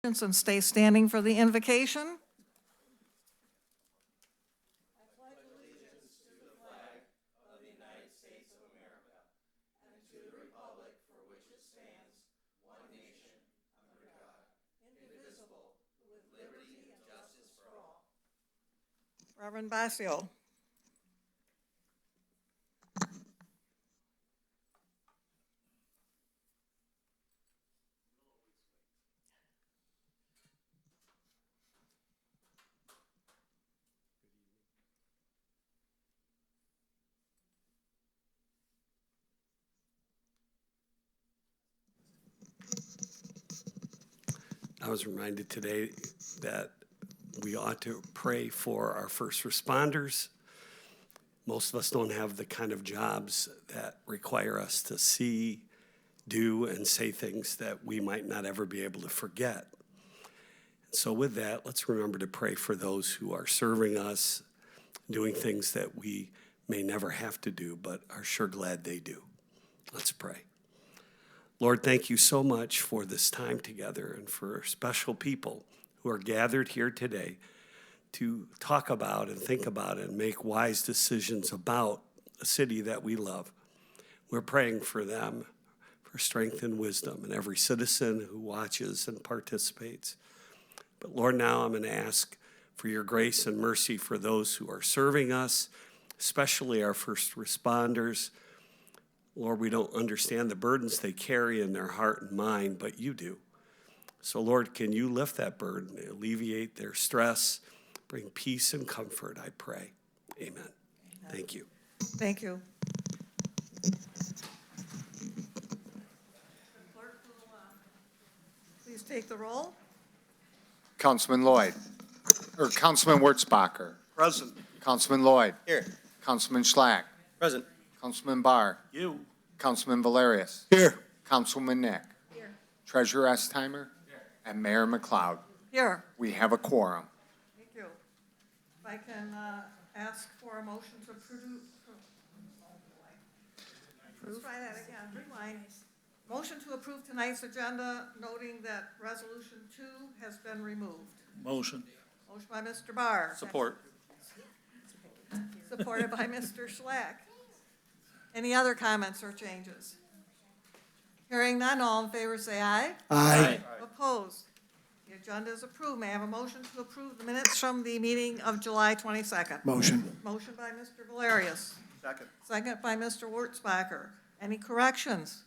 And stay standing for the invocation. Reverend Basio. I was reminded today that we ought to pray for our first responders. Most of us don't have the kind of jobs that require us to see, do, and say things that we might not ever be able to forget. So with that, let's remember to pray for those who are serving us, doing things that we may never have to do, but are sure glad they do. Let's pray. Lord, thank you so much for this time together and for special people who are gathered here today to talk about and think about and make wise decisions about a city that we love. We're praying for them, for strength and wisdom, and every citizen who watches and participates. But Lord, now I'm going to ask for your grace and mercy for those who are serving us, especially our first responders. Lord, we don't understand the burdens they carry in their heart and mind, but you do. So, Lord, can you lift that burden, alleviate their stress, bring peace and comfort, I pray. Amen. Thank you. Thank you. Clerk will please take the roll. Councilman Lloyd, or Councilman Wurzbacher. Present. Councilman Lloyd. Here. Councilman Schlack. Present. Councilman Barr. You. Councilman Valerius. Here. Councilman Nick. Here. Treasurer Estheimer. Here. And Mayor McLeod. Here. We have a quorum. Thank you. If I can ask for a motion to approve. Let's try that again. Rewind. Motion to approve tonight's agenda, noting that Resolution 2 has been removed. Motion. Motion by Mr. Barr. Support. Supported by Mr. Schlack. Any other comments or changes? Hearing none, all in favor say aye. Aye. Opposed? The agenda is approved. May I have a motion to approve the minutes from the meeting of July 22nd? Motion. Motion by Mr. Valerius. Second. Second by Mr. Wurzbacher. Any corrections?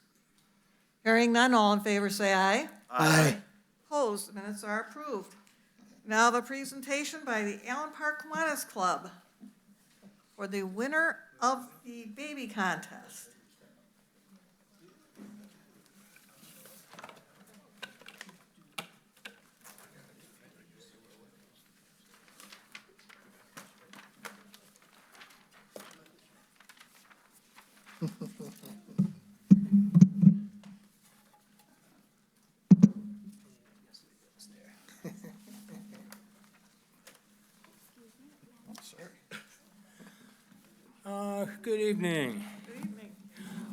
Hearing none, all in favor say aye. Aye. Opposed? The minutes are approved. Now the presentation by the Allen Park Kiwanis Club for the winner of the baby contest. Good evening. Good evening.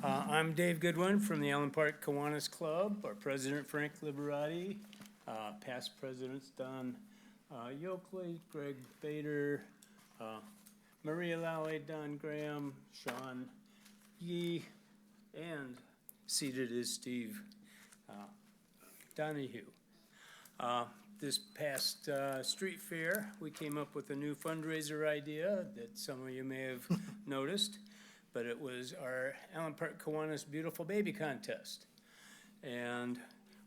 I'm Dave Goodwin from the Allen Park Kiwanis Club. Our president, Frank Liberati. Past presidents, Don Yoakley, Greg Bader, Maria Lally, Don Graham, Sean Yee, and seated is Steve Donahue. This past street fair, we came up with a new fundraiser idea that some of you may have noticed, but it was our Allen Park Kiwanis Beautiful Baby Contest. And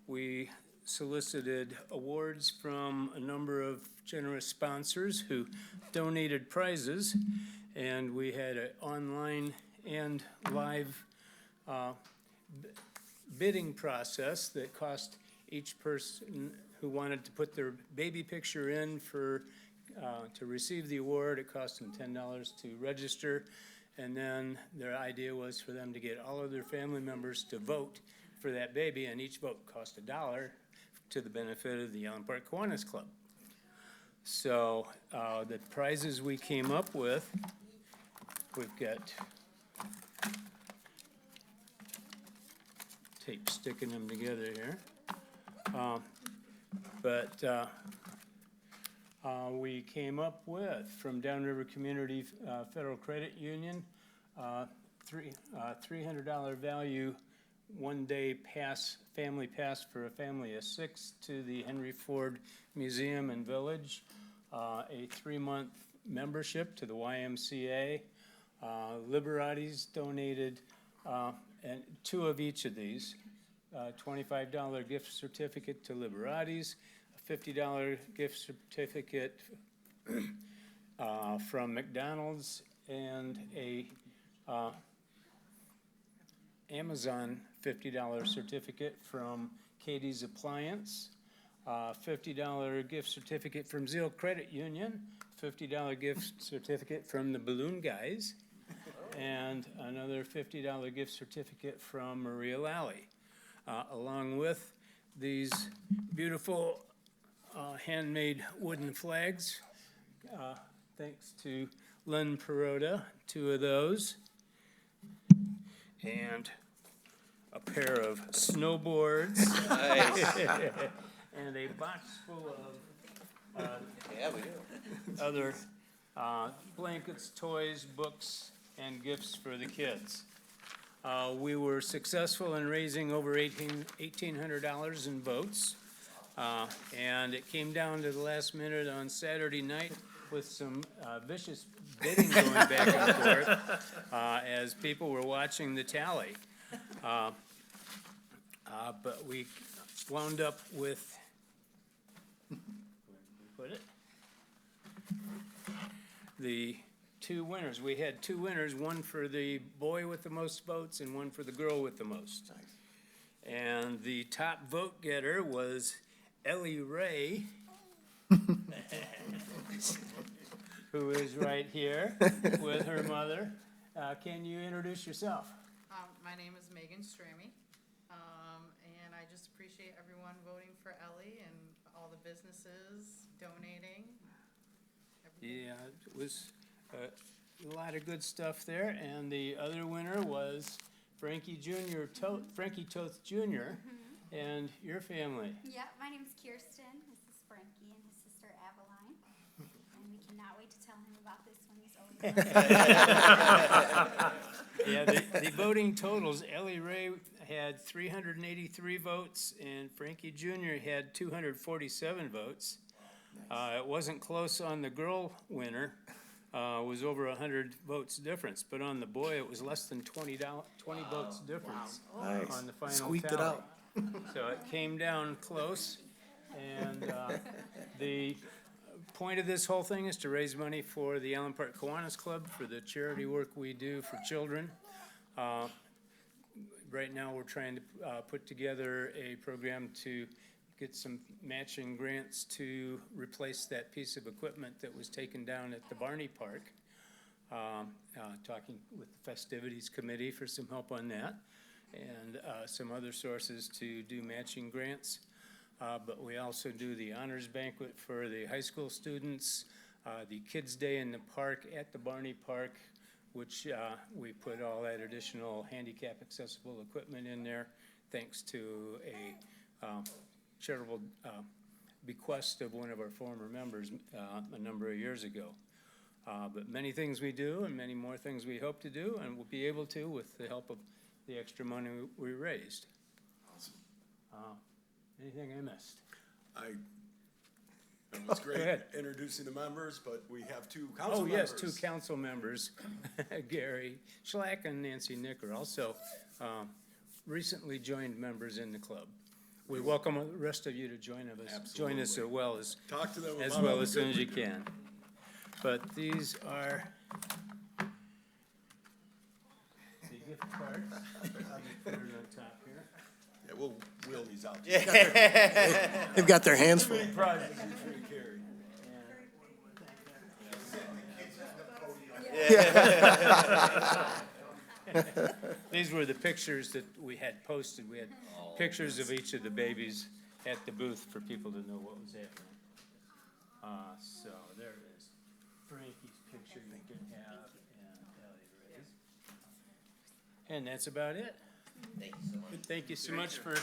we solicited awards from a number of generous sponsors who donated prizes, and we had an online and live bidding process that cost each person who wanted to put their baby picture in for to receive the award. It cost them $10 to register, and then their idea was for them to get all of their family members to vote for that baby, and each vote cost $1 to the benefit of the Allen Park Kiwanis Club. So the prizes we came up with, we've got tape sticking them together here. But we came up with, from Downriver Community Federal Credit Union, $300 value, one-day pass, family pass for a family of 6 to the Henry Ford Museum and Village, a 3-month membership to the YMCA. Liberatis donated, and 2 of each of these, $25 gift certificate to Liberatis, a $50 gift certificate from McDonald's, and a Amazon $50 certificate from Katie's Appliance, $50 gift certificate from Zeal Credit Union, $50 gift certificate from the Balloon Guys, and another $50 gift certificate from Maria Lally, along with these beautiful handmade wooden flags. Thanks to Len Perota, 2 of those, and a pair of snowboards. And a box full of other blankets, toys, books, and gifts for the kids. We were successful in raising over $1,800 in votes. And it came down to the last minute on Saturday night with some vicious bidding going back and forth as people were watching the tally. But we wound up with, the 2 winners. We had 2 winners, one for the boy with the most votes and one for the girl with the most. Nice. And the top vote getter was Ellie Ray, who is right here with her mother. Can you introduce yourself? My name is Megan Strammy, and I just appreciate everyone voting for Ellie and all the businesses donating. Yeah, it was a lot of good stuff there, and the other winner was Frankie Toth Jr., and your family. Yeah, my name's Kirsten, this is Frankie, and his sister Aveline, and we cannot wait to tell him about this when he's older. Yeah, the voting totals, Ellie Ray had 383 votes, and Frankie Jr. had 247 votes. It wasn't close on the girl winner, it was over 100 votes difference, but on the boy, it was less than 20 votes difference on the final Squeaked tally. it out. So it came down close, and the point of this whole thing is to raise money for the Allen Park Kiwanis Club for the charity work we do for children. Right now, we're trying to put together a program to get some matching grants to replace that piece of equipment that was taken down at the Barney Park. Talking with the Festivities Committee for some help on that, and some other sources to do matching grants. But we also do the honors banquet for the high school students, the Kids Day in the park at the Barney Park, which we put all that additional handicap accessible equipment in there, thanks to a charitable bequest of one of our former members a number of years ago. But many things we do and many more things we hope to do, and we'll be able to with the help of the extra money we raised. Awesome. Anything I missed? It was great Go ahead. introducing the members, but we have 2 council Oh, members. yes, 2 council members, Gary Schlack and Nancy Nicker, also recently joined members in the club. We welcome the rest of you to join us Absolutely. as well as Talk to them as about well all the as soon good as you we do. can. But these are the gift cards. I'll just put it on top here. Yeah, we'll wheel these out. They've got their hands full. Prizes each we carry. These were the pictures that we had posted. We had pictures of each of the babies at the booth for people to know what was happening. So there it is. Frankie's picture you can have, and Ellie Ray's. And that's about it. Thank you so much for.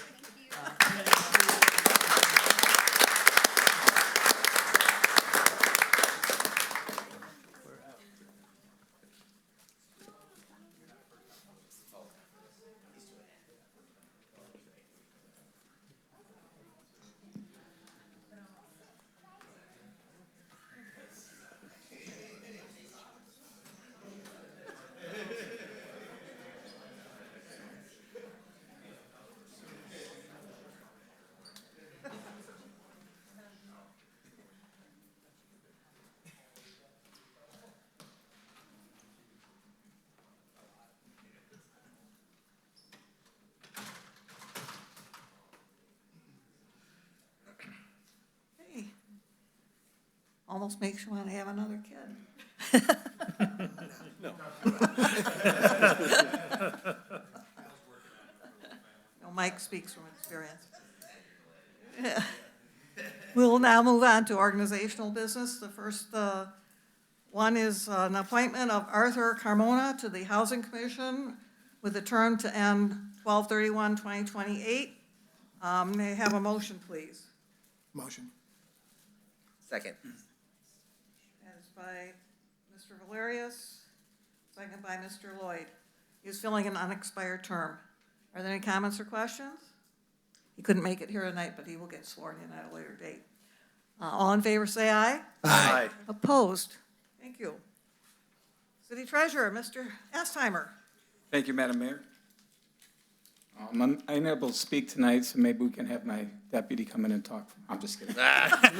Almost makes you want to have another kid. No, Mike speaks from experience. We'll now move on to organizational business. The first one is an appointment of Arthur Carmona to the Housing Commission with a term to end 12/31/2028. May I have a motion, please? Motion. Second. That is by Mr. Valerius, second by Mr. Lloyd. He's filling an unexpired term. Are there any comments or questions? He couldn't make it here tonight, but he will get sworn in at a later date. All in favor, say aye. Aye. Opposed? Thank you. City Treasurer, Mr. Estheimer. Thank you, Madam Mayor. I'm unable to speak tonight, so maybe we can have my deputy come in and talk. I'm just kidding. Mr.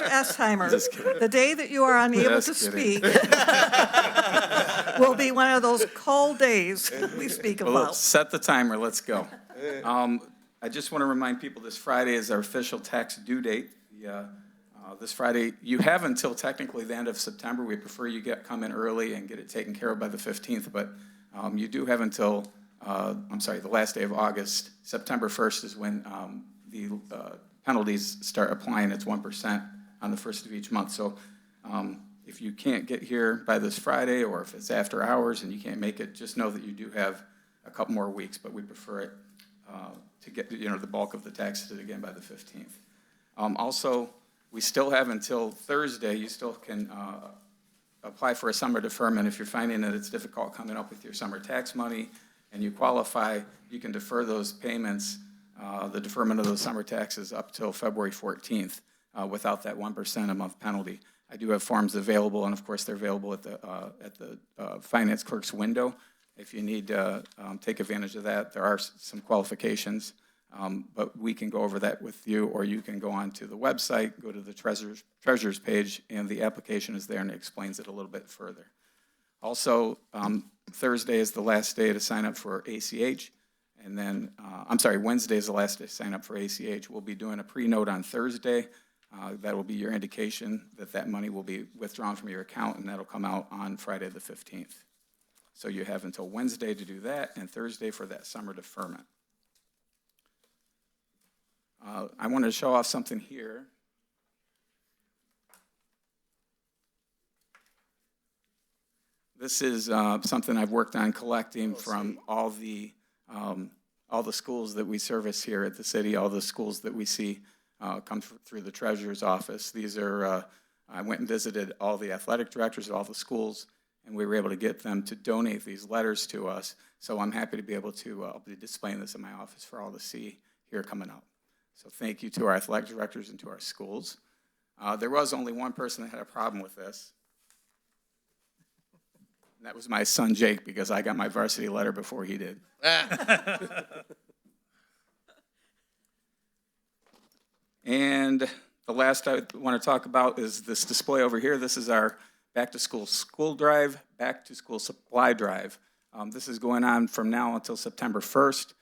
Estheimer, Just kidding. the day that you are unable to Just kidding. speak will be one of those cold days we speak Well, about. let's set the timer, let's go. I just want to remind people this Friday is our official tax due date. This Friday, you have until technically the end of September. We prefer you come in early and get it taken care of by the 15th, but you do have until, the last day of August. September 1st is when the penalties start applying. It's 1% on the first of each month. So if you can't get here by this Friday, or if it's after hours and you can't make it, just know that you do have a couple more weeks, but we prefer it to get the bulk of the taxes again by the 15th. Also, we still have until Thursday. You still can apply for a summer deferment. If you're finding that it's difficult coming up with your summer tax money and you qualify, you can defer those payments, the deferment of those summer taxes up till February 14th without that 1% a month penalty. I do have forms available, and of course they're available at the finance clerk's window. If you need to take advantage of that, there are some qualifications, but we can go over that with you, or you can go onto the website, go to the treasurer's page, and the application is there and it explains it a little bit further. Also, Thursday is the last day to sign up for ACH, and then, Wednesday is the last day to sign up for ACH. We'll be doing a pre-note on Thursday. That will be your indication that that money will be withdrawn from your account, and that'll come out on Friday the 15th. So you have until Wednesday to do that, and Thursday for that summer deferment. I wanted to show off something here. This is something I've worked on collecting from all the schools that we service here at the city, all the schools that we see come through the treasurer's office. These are, I went and visited all the athletic directors of all the schools, and we were able to get them to donate these letters to us. So I'm happy to be able to I'll be displaying this in my office for all to see here coming up. So thank you to our athletic directors and to our schools. There was only one person that had a problem with this. And that was my son, Jake, because I got my varsity letter before he did. And the last I want to talk about is this display over here. This is our back-to-school drive, back-to-school supply drive. This is going on from now until September 1st.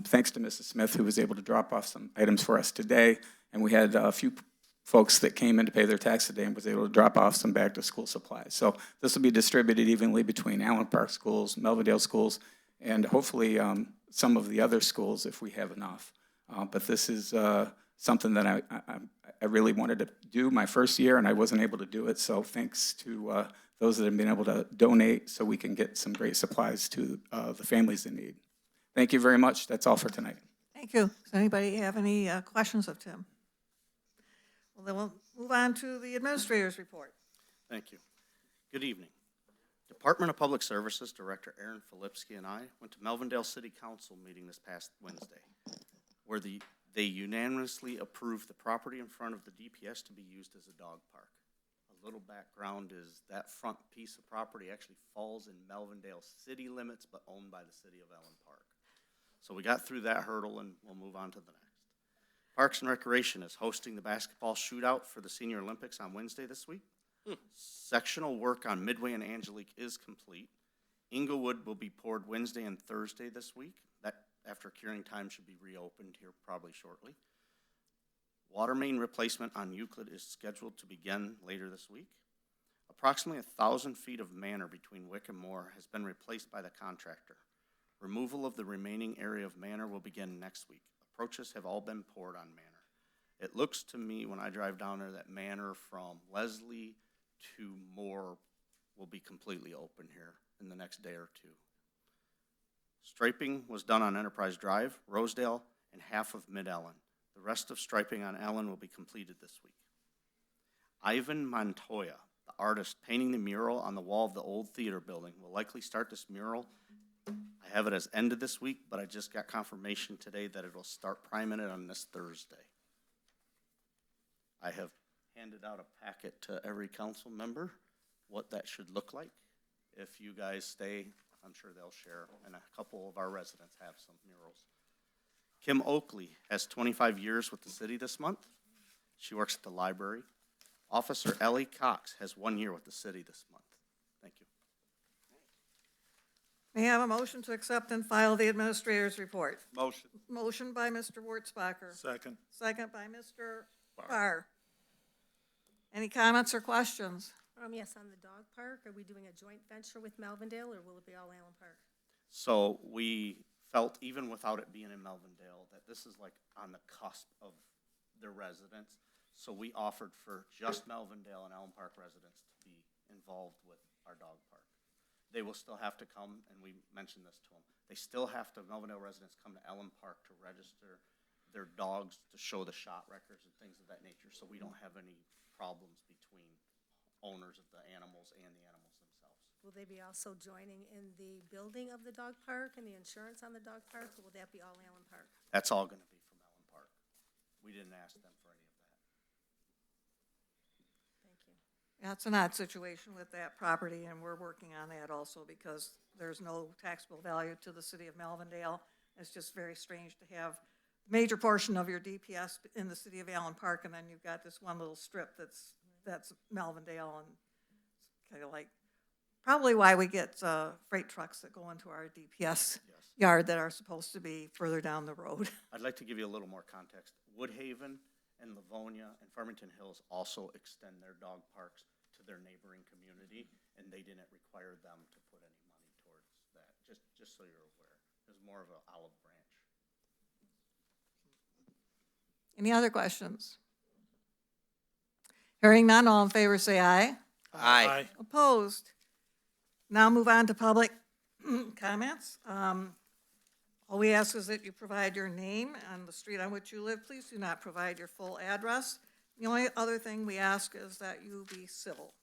Thanks to Mrs. Smith, who was able to drop off some items for us today. And we had a few folks that came in to pay their tax today and was able to drop off some back-to-school supplies. So this will be distributed evenly between Allen Park schools, Melvindale schools, and hopefully some of the other schools if we have enough. But this is something that I really wanted to do my first year, and I wasn't able to do it. So thanks to those that have been able to donate so we can get some great supplies to the families in need. Thank you very much. That's all for tonight. Thank you. Does anybody have any questions of Tim? Well, then we'll move on to the administrator's report. Thank you. Good evening. Department of Public Services Director Aaron Filipski and I went to Melvindale City Council meeting this past Wednesday, where they unanimously approved the property in front of the DPS to be used as a dog park. A little background is that front piece of property actually falls in Melvindale city limits, but owned by the city of Allen Park. So we got through that hurdle, and we'll move on to the next. Parks and Recreation is hosting the basketball shootout for the Senior Olympics on Wednesday this week. Sectional work on Midway and Angelique is complete. Inglewood will be poured Wednesday and Thursday this week. That, after curing time, should be reopened here probably shortly. Water main replacement on Euclid is scheduled to begin later this week. Approximately 1,000 feet of manor between Wick and Moore has been replaced by the contractor. Removal of the remaining area of manor will begin next week. Approaches have all been poured on manor. It looks to me when I drive down there that manor from Leslie to Moore will be completely open here in the next day or two. Striping was done on Enterprise Drive, Rosedale, and half of Mid-Ellen. The rest of striping on Ellen will be completed this week. Ivan Montoya, the artist painting the mural on the wall of the old theater building, will likely start this mural. I have it as ended this week, but I just got confirmation today that it will start priming it on this Thursday. I have handed out a packet to every council member, what that should look like. If you guys stay, I'm sure they'll share, and a couple of our residents have some murals. Kim Oakley has 25 years with the city this month. She works at the library. Officer Ellie Cox has 1 year with the city this month. Thank you. May I have a motion to accept and file the administrator's report? Motion. Motion by Mr. Wurtzbacher. Second. Second by Mr. Barr. Any comments or questions? Yes, on the dog park, are we doing a joint venture with Melvindale, or will it be all Allen Park? So we felt, even without it being in Melvindale, that this is like on the cusp of their residents. So we offered for just Melvindale and Allen Park residents to be involved with our dog park. They will still have to come, and we mentioned this to them, they still have to, Melvindale residents come to Allen Park to register their dogs to show the shot records and things of that nature, so we don't have any problems between owners of the animals and the animals themselves. Will they be also joining in the building of the dog park and the insurance on the dog park, or will that be all Allen Park? That's all gonna be from Allen Park. We didn't ask them for any of that. Thank you. Yeah, it's an odd situation with that property, and we're working on that also because there's no taxable value to the city of Melvindale. It's just very strange to have a major portion of your DPS in the city of Allen Park, and then you've got this one little strip that's Melvindale, and it's kind of like probably why we get freight trucks that go into our DPS yard that are supposed to be further down the road. I'd like to give you a little more context. Woodhaven and Livonia and Farmington Hills also extend their dog parks to their neighboring community, and they didn't require them to put any money towards that, just so you're aware. It was more of an olive branch. Any other questions? Hearing none, all in favor say aye. Aye. Opposed? Now move on to public comments. All we ask is that you provide your name and the street on which you live. Please do not provide your full address. The only other thing we ask is that you be civil.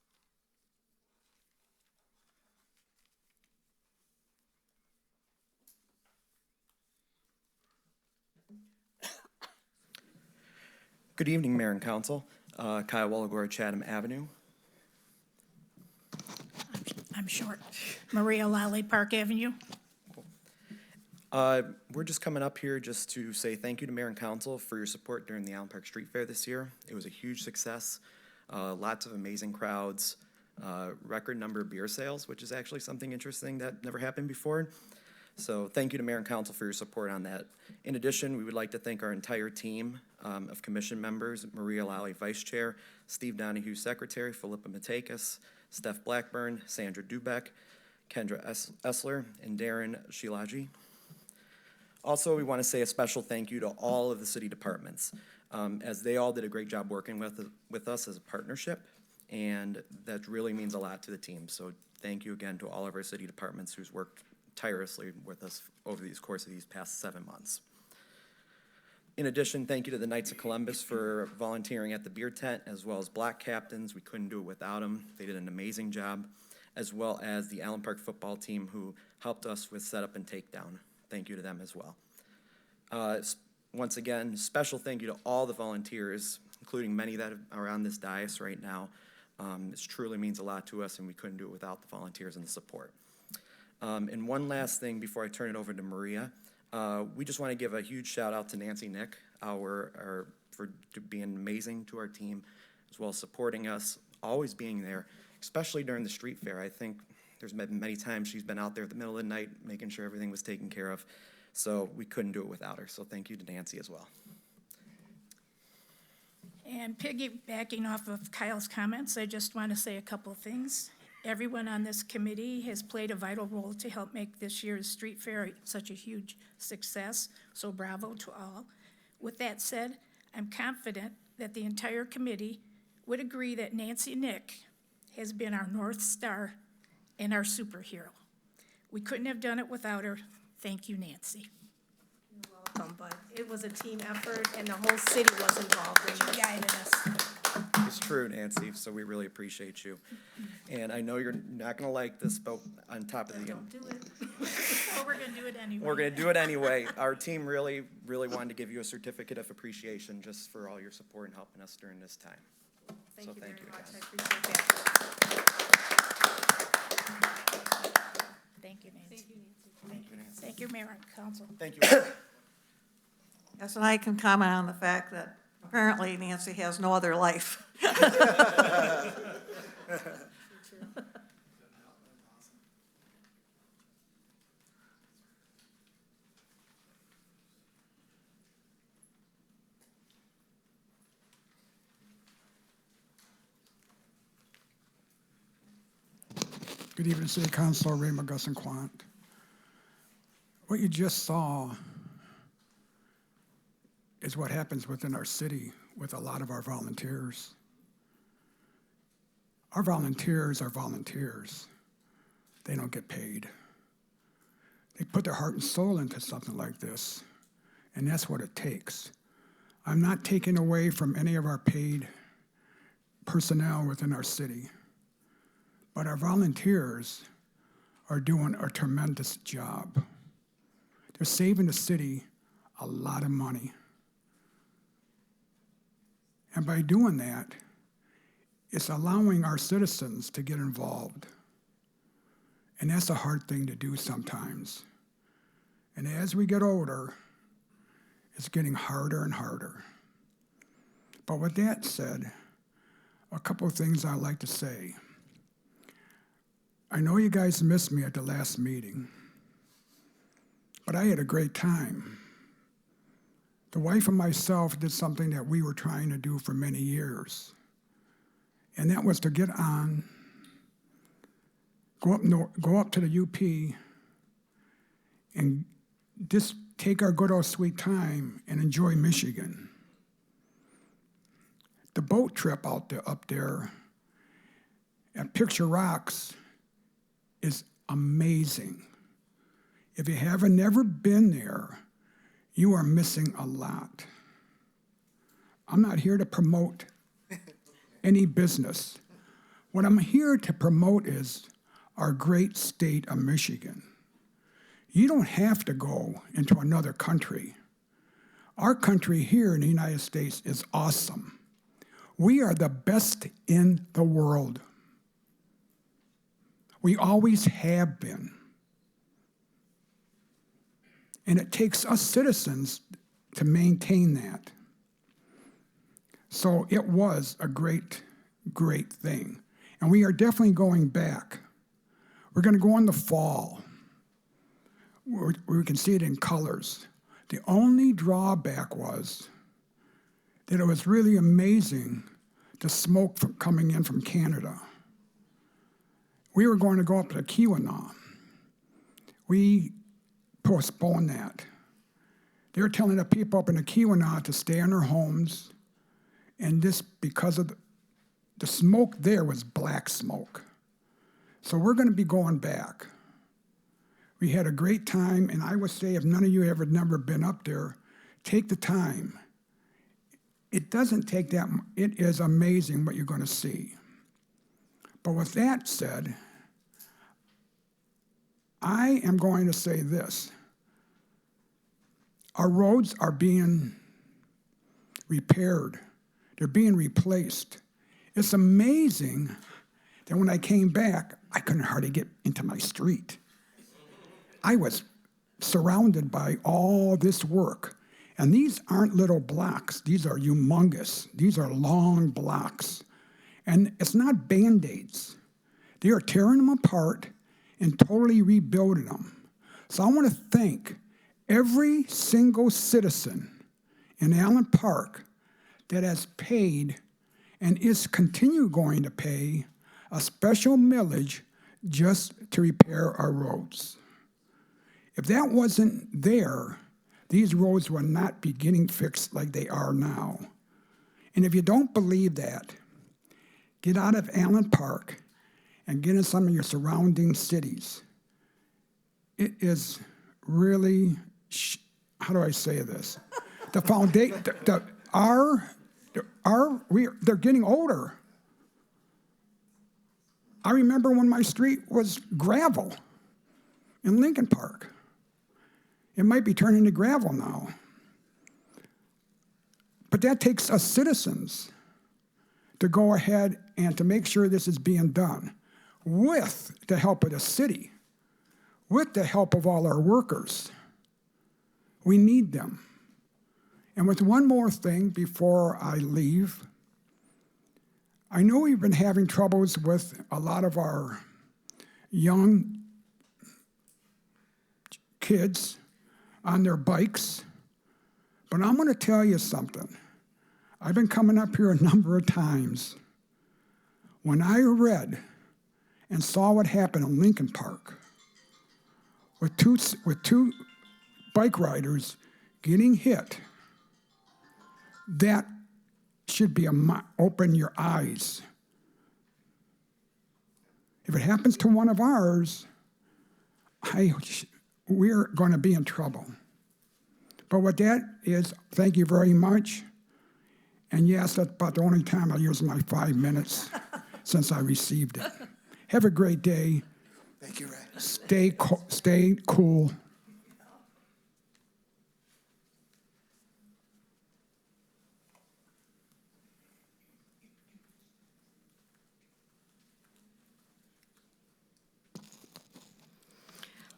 Good evening, Mayor and Council. Kyle Walagora, Chatham Avenue. I'm short. Maria Lally, Park Avenue. We're just coming up here just to say thank you to Mayor and Council for your support during the Allen Park Street Fair this year. It was a huge success. Lots of amazing crowds, record number of beer sales, which is actually something interesting that never happened before. So thank you to Mayor and Council for your support on that. In addition, we would like to thank our entire team of commission members, Maria Lally, Vice Chair, Steve Donahue, Secretary, Philippa Matakis, Steph Blackburn, Sandra Dubeck, Kendra Essler, and Darren Shilaji. Also, we want to say a special thank you to all of the city departments, as they all did a great job working with us as a partnership, and that really means a lot to the team. So thank you again to all of our city departments who's worked tirelessly with us over the course of these past 7 months. In addition, thank you to the Knights of Columbus for volunteering at the beer tent, as well as Black Captains. We couldn't do it without them. They did an amazing job, as well as the Allen Park football team who helped us with setup and takedown. Thank you to them as well. Once again, special thank you to all the volunteers, including many that are on this dais right now. This truly means a lot to us, and we couldn't do it without the volunteers and the support. And one last thing before I turn it over to Maria. We just want to give a huge shout out to Nancy Nick for being amazing to our team, as well as supporting us, always being there, especially during the street fair. I think there's been many times she's been out there at the middle of the night making sure everything was taken care of. So we couldn't do it without her. So thank you to Nancy as well. And piggybacking off of Kyle's comments, I just want to say a couple of things. Everyone on this committee has played a vital role to help make this year's street fair such a huge success, so bravo to all. With that said, I'm confident that the entire committee would agree that Nancy Nick has been our North Star and our superhero. We couldn't have done it without her. Thank you, Nancy. Welcome, but it was a team effort, and the whole city was involved in She this. guided us. It's true, Nancy, so we really appreciate you. And I know you're not gonna like this, but on top of the, Don't do it. Oh, we're gonna do it anyway. we're gonna do it anyway. Our team really wanted to give you a certificate of appreciation just for all your support and helping us during this time. Thank So you very thank you much, again. I appreciate that. Thank you, Nancy. Thank you, Nancy. Thank you, Mayor and Council. Thank you. Yes, and I can comment on the fact that apparently Nancy has no other life. Good evening, City Councilor Ray McGusson Quant. What you just saw is what happens within our city with a lot of our volunteers. Our volunteers are volunteers. They don't get paid. They put their heart and soul into something like this, and that's what it takes. I'm not taking away from any of our paid personnel within our city, but our volunteers are doing a tremendous job. They're saving the city a lot of money. And by doing that, it's allowing our citizens to get involved. And that's a hard thing to do sometimes. And as we get older, it's getting harder and harder. But with that said, a couple of things I'd like to say. I know you guys missed me at the last meeting, but I had a great time. The wife and myself did something that we were trying to do for many years, and that was to get on, go up to the UP and just take our good old sweet time and enjoy Michigan. The boat trip up there at Picture Rocks is amazing. If you haven't never been there, you are missing a lot. I'm not here to promote any business. What I'm here to promote is our great state of Michigan. You don't have to go into another country. Our country here in the United States is awesome. We are the best in the world. We always have been. And it takes us citizens to maintain that. So it was a great, great thing. And we are definitely going back. We're going to go in the fall, where we can see it in colors. The only drawback was that it was really amazing, the smoke coming in from Canada. We were going to go up to Kiwanis. We postponed that. They were telling the people up in the Kiwanis to stay in their homes, and this, because of the smoke there was black smoke. So we're going to be going back. We had a great time, and I would say if none of you have never been up there, take the time. It doesn't take that, it is amazing what you're going to see. But with that said, I am going to say this. Our roads are being repaired. They're being replaced. It's amazing that when I came back, I couldn't hardly get into my street. I was surrounded by all this work. And these aren't little blocks. These are humongous. These are long blocks. And it's not Band-Aids. They are tearing them apart and totally rebuilding them. So I want to thank every single citizen in Allen Park that has paid and is continue going to pay a special millage just to repair our roads. If that wasn't there, these roads would not be getting fixed like they are now. And if you don't believe that, get out of Allen Park and get in some of your surrounding cities. It is really, how do I say this? The foundation, they're getting older. I remember when my street was gravel in Lincoln Park. It might be turning to gravel now. But that takes us citizens to go ahead and to make sure this is being done with the help of the city, with the help of all our workers. We need them. And with one more thing before I leave, I know we've been having troubles with a lot of our young kids on their bikes, but I'm going to tell you something. I've been coming up here a number of times. When I read and saw what happened in Lincoln Park with two bike riders getting hit, that should be open your eyes. If it happens to one of ours, we're going to be in trouble. But what that is, thank you very much. And yes, that's about the only time I use my 5 minutes since I received it. Have a great day. Thank you, Ray. Stay cool.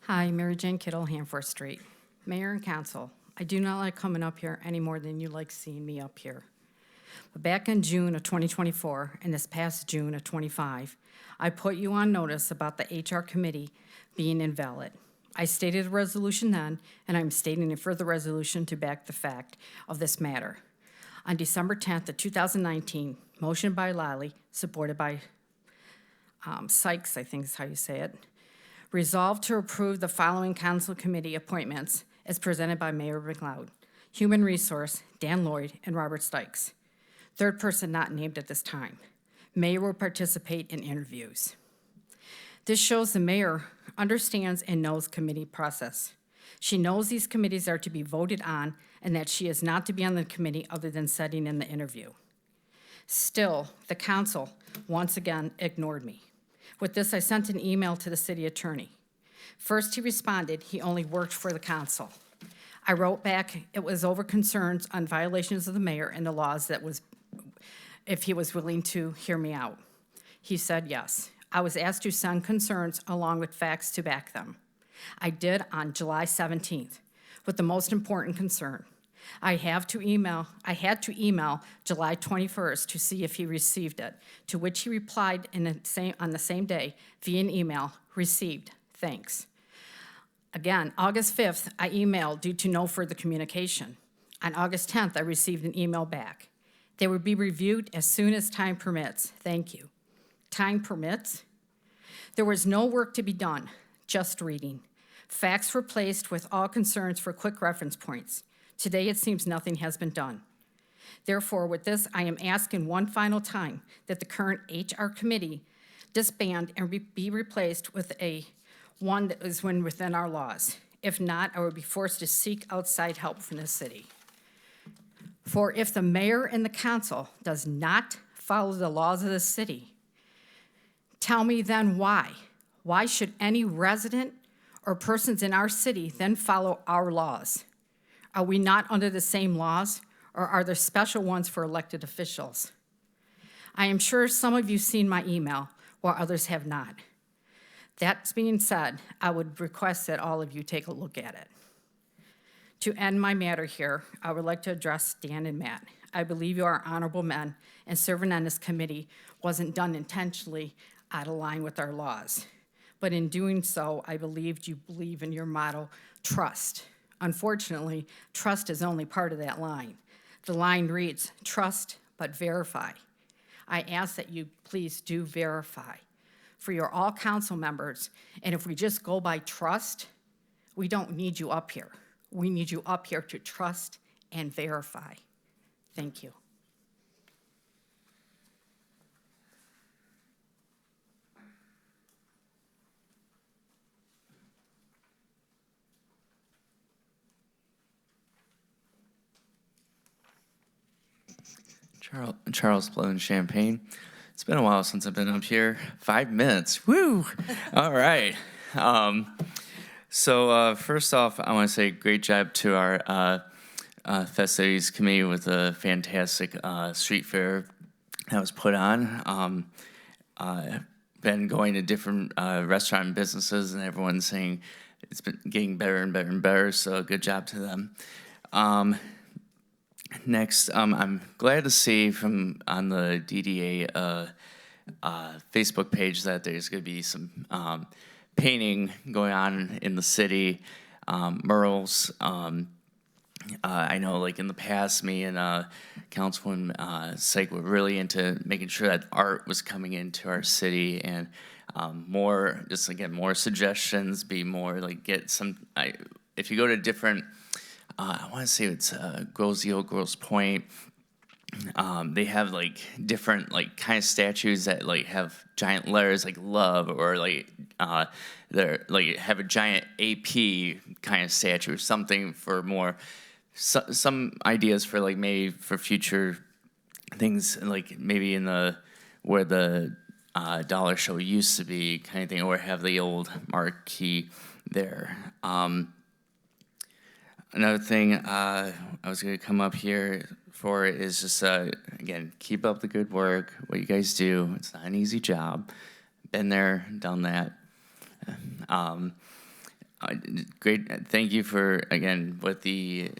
Hi, Mary Jane Kittle, Hanford Street. Mayor and council, I do not like coming up here any more than you like seeing me up here. But back in June of 2024 and this past June of 25, I put you on notice about the HR committee being invalid. I stated a resolution then, and I'm stating a further resolution to back the fact of this matter. On December 10th of 2019, motion by Lally, supported by Sykes, I think is how you say it, resolved to approve the following council committee appointments as presented by Mayor McLeod: Human Resource, Dan Lloyd, and Robert Sykes. Third person not named at this time. Mayor will participate in interviews. This shows the mayor understands and knows committee process. She knows these committees are to be voted on and that she is not to be on the committee other than sitting in the interview. Still, the council once again ignored me. With this, I sent an email to the city attorney. First, he responded he only worked for the council. I wrote back it was over concerns on violations of the mayor and the laws that was, if he was willing to hear me out. He said yes. I was asked to send concerns along with facts to back them. I did on July 17th with the most important concern. I had to email July 21st to see if he received it, to which he replied on the same day via an email, received, thanks. Again, August 5th, I emailed due to no further communication. On August 10th, I received an email back. They would be reviewed as soon as time permits, thank you. Time permits? There was no work to be done, just reading. Facts were placed with all concerns for quick reference points. Today, it seems nothing has been done. Therefore, with this, I am asking one final time that the current HR committee disband and be replaced with one that is within our laws. If not, I will be forced to seek outside help from the city. For if the mayor and the council does not follow the laws of the city, tell me then why. Why should any resident or persons in our city then follow our laws? Are we not under the same laws, or are there special ones for elected officials? I am sure some of you have seen my email, while others have not. That being said, I would request that all of you take a look at it. To end my matter here, I would like to address Dan and Matt. I believe you are honorable men, and serving on this committee wasn't done intentionally out of line with our laws. But in doing so, I believed you believe in your motto, trust. Unfortunately, trust is only part of that line. The line reads, "Trust but verify." I ask that you please do verify for your all council members. And if we just go by trust, we don't need you up here. We need you up here to trust and verify. Thank you. Charles Blow Champagne. It's been a while since I've been up here. 5 minutes. Woo! All right. So first off, I want to say great job to our festivities committee with a fantastic street fair that was put on. Been going to different restaurant and businesses, and everyone's saying it's been getting better and better and better. So good job to them. Next, I'm glad to see from on the DDA Facebook page that there's going to be some painting going on in the city, murals. I know, like in the past, me and Councilwoman Syke were really into making sure that art was coming into our city, and more, just again, more suggestions, be more like get some. If you go to different. I want to say it's Grosse Point. They have like different like kind of statues that like have giant letters like love, or like they're like have a giant AP kind of statue or something for more. Some ideas for like maybe for future things, like maybe in the where the dollar show used to be kind of thing, or have the old marquee there. Another thing I was going to come up here for is just, again, keep up the good work, what you guys do. It's not an easy job. Been there, done that. Great, thank you for, again, with the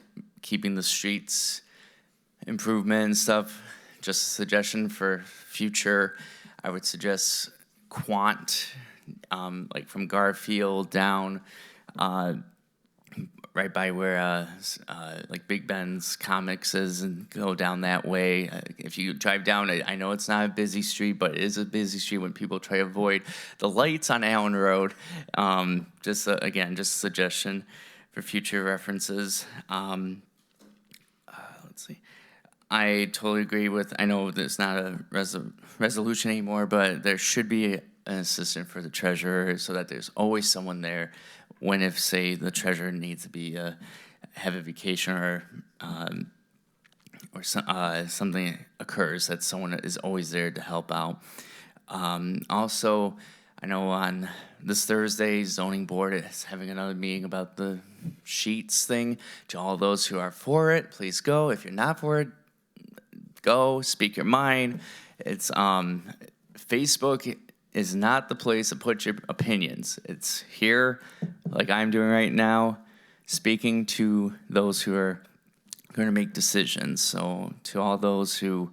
keeping the streets improvement and stuff. Just a suggestion for future, I would suggest Quant, like from Garfield down, right by where like Big Ben's Comics is, and go down that way. If you drive down, I know it's not a busy street, but it is a busy street when people try to avoid the lights on Allen Road. Just again, just a suggestion for future references. Let's see. I totally agree with, I know there's not a resolution anymore, but there should be an assistant for the treasurer so that there's always someone there when, if say the treasurer needs to be have a vacation or something occurs, that someone is always there to help out. Also, I know on this Thursday, zoning board is having another meeting about the sheets thing. To all those who are for it, please go. If you're not for it, go, speak your mind. It's Facebook is not the place to put your opinions. It's here, like I'm doing right now, speaking to those who are going to make decisions. So to all those who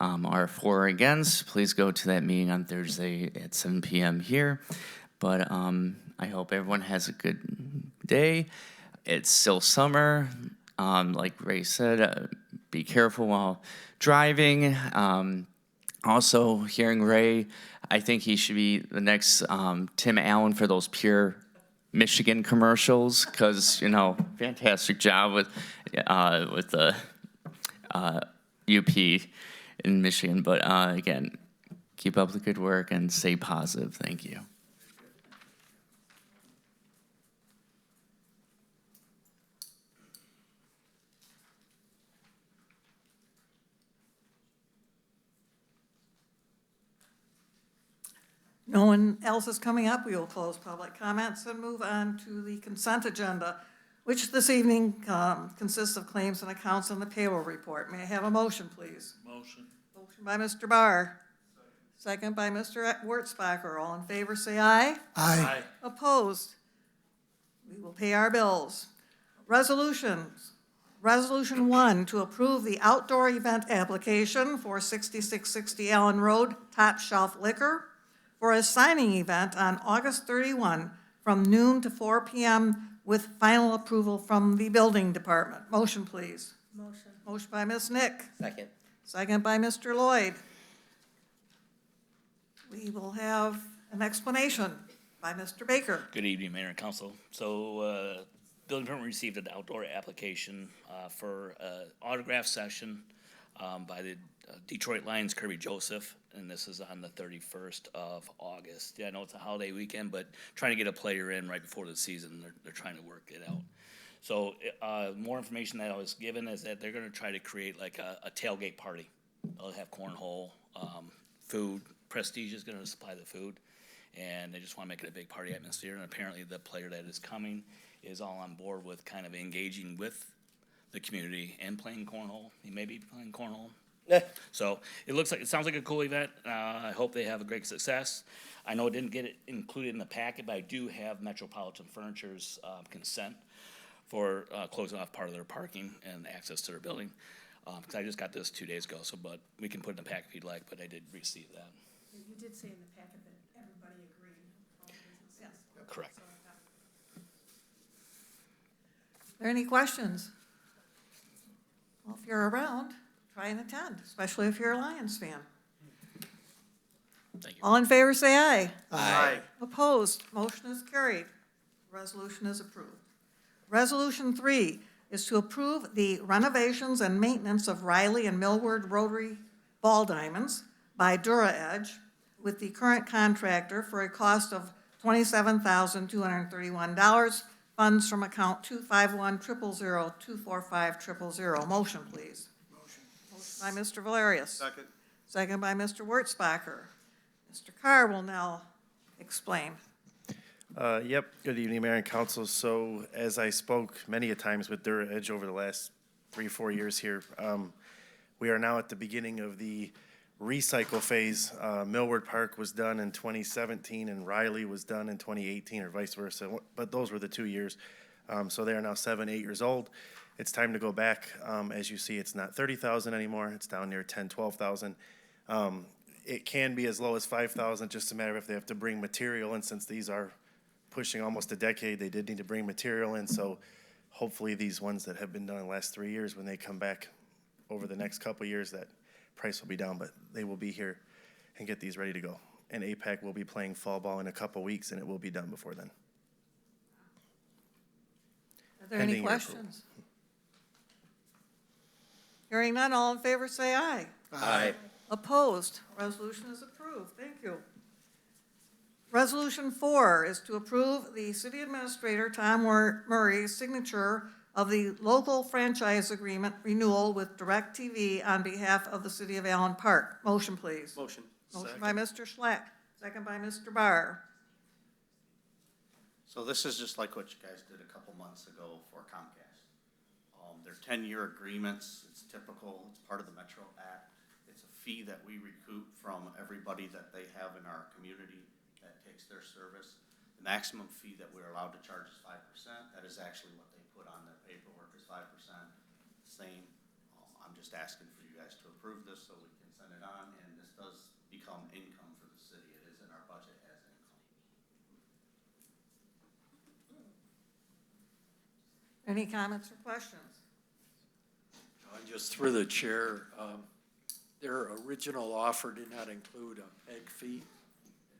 are for or against, please go to that meeting on Thursday at 7 p.m. here. But I hope everyone has a good day. It's still summer. Like Ray said, be careful while driving. Also, hearing Ray, I think he should be the next Tim Allen for those Pure Michigan commercials, because, you know, fantastic job with the UP in Michigan. But again, keep up the good work and stay positive. Thank you. No one else is coming up. We will close public comments and move on to the consent agenda, which this evening consists of claims and accounts and the payroll report. May I have a motion, please? Motion. Motion by Mr. Barr. Second by Mr. Wurtzbacher. All in favor, say aye. Aye. Opposed? We will pay our bills. Resolutions. Resolution 1, to approve the outdoor event application for 6660 Allen Road, Top Shelf Liquor, for a signing event on August 31 from noon to 4 p.m. with final approval from the building department. Motion, please. Motion. Motion by Ms. Nick, Second. second by Mr. Lloyd. We will have an explanation by Mr. Baker. Good evening, Mayor and Council. So, building department received an outdoor application for autograph session by the Detroit Lions Kirby Joseph, and this is on the 31st of August. Yeah, I know it's a holiday weekend, but trying to get a player in right before the season. They're trying to work it out. So, more information that I was given is that they're gonna try to create like a tailgate party. They'll have cornhole, food. Prestige is gonna supply the food, and they just wanna make it a big party atmosphere. And apparently the player that is coming is all on board with kind of engaging with the community and playing cornhole. He may be playing cornhole. So it sounds like a cool event. I hope they have a great success. I know it didn't get it included in the packet, but I do have Metropolitan Furniture's consent for closing off part of their parking and access to their building. Because I just got this 2 days ago, but we can put it in the packet if you'd like, but I did receive that. You did say in the packet that everybody agreed, all businesses. Yes. Correct. Are there any questions? Well, if you're around, try and attend, especially if you're a Lions fan. Thank you. All in favor, say aye. Aye. Opposed, motion is carried. Resolution is approved. Resolution 3 is to approve the renovations and maintenance of Riley and Millward Rotary Ball Diamonds by Dura Edge with the current contractor for a cost of $27,231. Funds from account 251-000-245-000. Motion, please. Motion by Mr. Valerius. Second. Second by Mr. Wurtzbacher. Mr. Carr will now explain. Yep, good evening, Mayor and Council. So as I spoke many a times with Dura Edge over the last 3-4 years here, we are now at the beginning of the recycle phase. Millward Park was done in 2017 and Riley was done in 2018 or vice versa, but those were the 2 years. So they are now 7-8 years old. It's time to go back. As you see, it's not 30,000 anymore. It's down near 10, 12,000. It can be as low as 5,000, just a matter of if they have to bring material in. Since these are pushing almost a decade, they did need to bring material in. So hopefully these ones that have been done in the last 3 years, when they come back over the next couple of years, that price will be down, but they will be here and get these ready to go. And APAC will be playing fall ball in a couple weeks, and it will be done before then. Are there any Pending your approval. questions? Hearing none, all in favor say aye. Aye. Opposed? Resolution is approved. Thank you. Resolution 4 is to approve the city administrator, Tom Murray's signature of the local franchise agreement renewal with DirecTV on behalf of the city of Allen Park. Motion, please. Motion. Motion by Mr. Schlack, second by Mr. Barr. So this is just like what you guys did a couple months ago for Comcast. They're 10-year agreements. It's typical. It's part of the Metro Act. It's a fee that we recoup from everybody that they have in our community that takes their service. The maximum fee that we're allowed to charge is 5%. That is actually what they put on their paperwork is 5%. Same. I'm just asking for you guys to approve this so we can send it on, and this does become income for the city. It is in our budget as income. Any comments or questions? Just through the chair, their original offer did not include a PEG fee.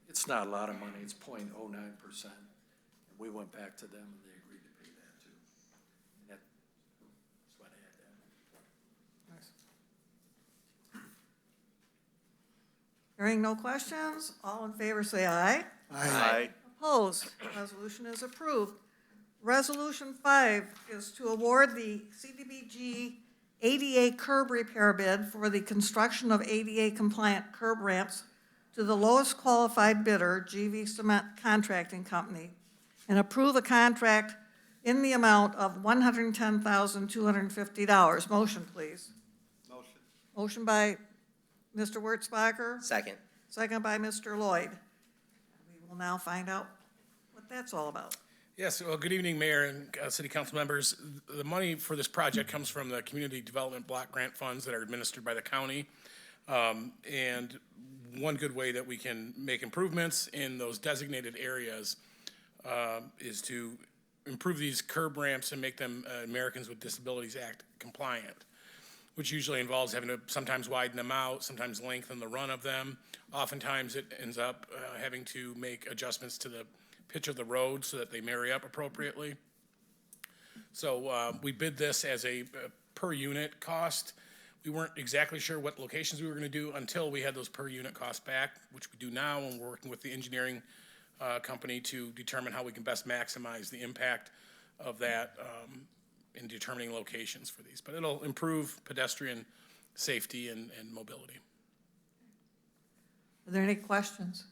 It's not a lot of money, it's 0.09%. And we went back to them and they agreed to pay that too. And that's why they had that. Hearing no questions, all in favor say aye. Aye. Opposed? Resolution is approved. Resolution 5 is to award the CDBG ADA curb repair bid for the construction of ADA compliant curb ramps to the lowest qualified bidder, GV Cement Contracting Company, and approve a contract in the amount of $110,250. Motion, please. Motion. Motion by Mr. Wurtzbacher. Second. Second by Mr. Lloyd. We will now find out what that's all about. Yes, well, good evening, Mayor and City Council members. The money for this project comes from the Community Development Block Grant Funds that are administered by the county. And one good way that we can make improvements in those designated areas is to improve these curb ramps and make them Americans with Disabilities Act compliant. which usually involves having to sometimes widen them out, sometimes lengthen the run of them. Oftentimes, it ends up having to make adjustments to the pitch of the road so that they marry up appropriately. So we bid this as a per unit cost. We weren't exactly sure what locations we were going to do until we had those per unit costs back, which we do now, and we're working with the engineering company to determine how we can best maximize the impact of that in determining locations for these. But it'll improve pedestrian safety and mobility. Are there any questions?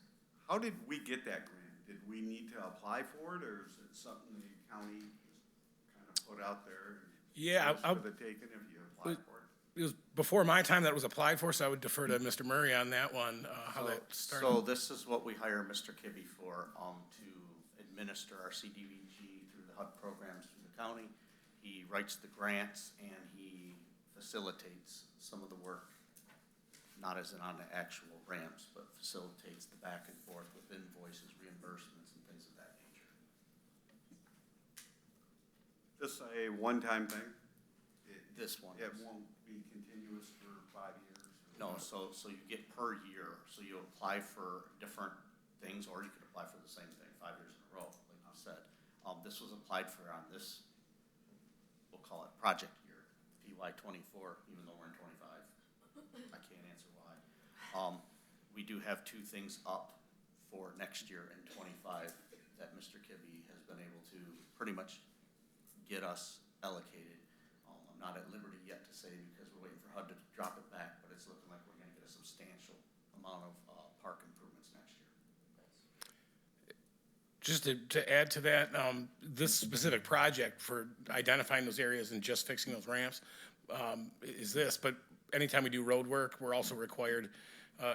How did we get that grant? Did we need to apply for it, or is it something the county just kind of put out there? Yeah, For the taking if you apply for it? It was before my time that it was applied for, so I would defer to Mr. Murray on that one, how that started. So this is what we hire Mr. Kibbe for, to administer our CDBG through the HUD programs through the county. He writes the grants and he facilitates some of the work, not as in on the actual ramps, but facilitates the back and forth with invoices, reimbursements, and things of that nature. This a one-time thing? This one It is. won't be continuous for 5 years? No, so you get per year, so you apply for different things, or you could apply for the same thing 5 years in a row, like I said. This was applied for on this, we'll call it project year, PY 24, even though we're in 25. I can't answer why. We do have 2 things up for next year in 25 that Mr. Kibbe has been able to pretty much get us allocated. I'm not at liberty yet to say because we're waiting for HUD to drop it back, but it's looking like we're gonna get a substantial amount of park improvements next year. Just to add to that, this specific project for identifying those areas and just fixing those ramps is this, but anytime we do road work, we're also required,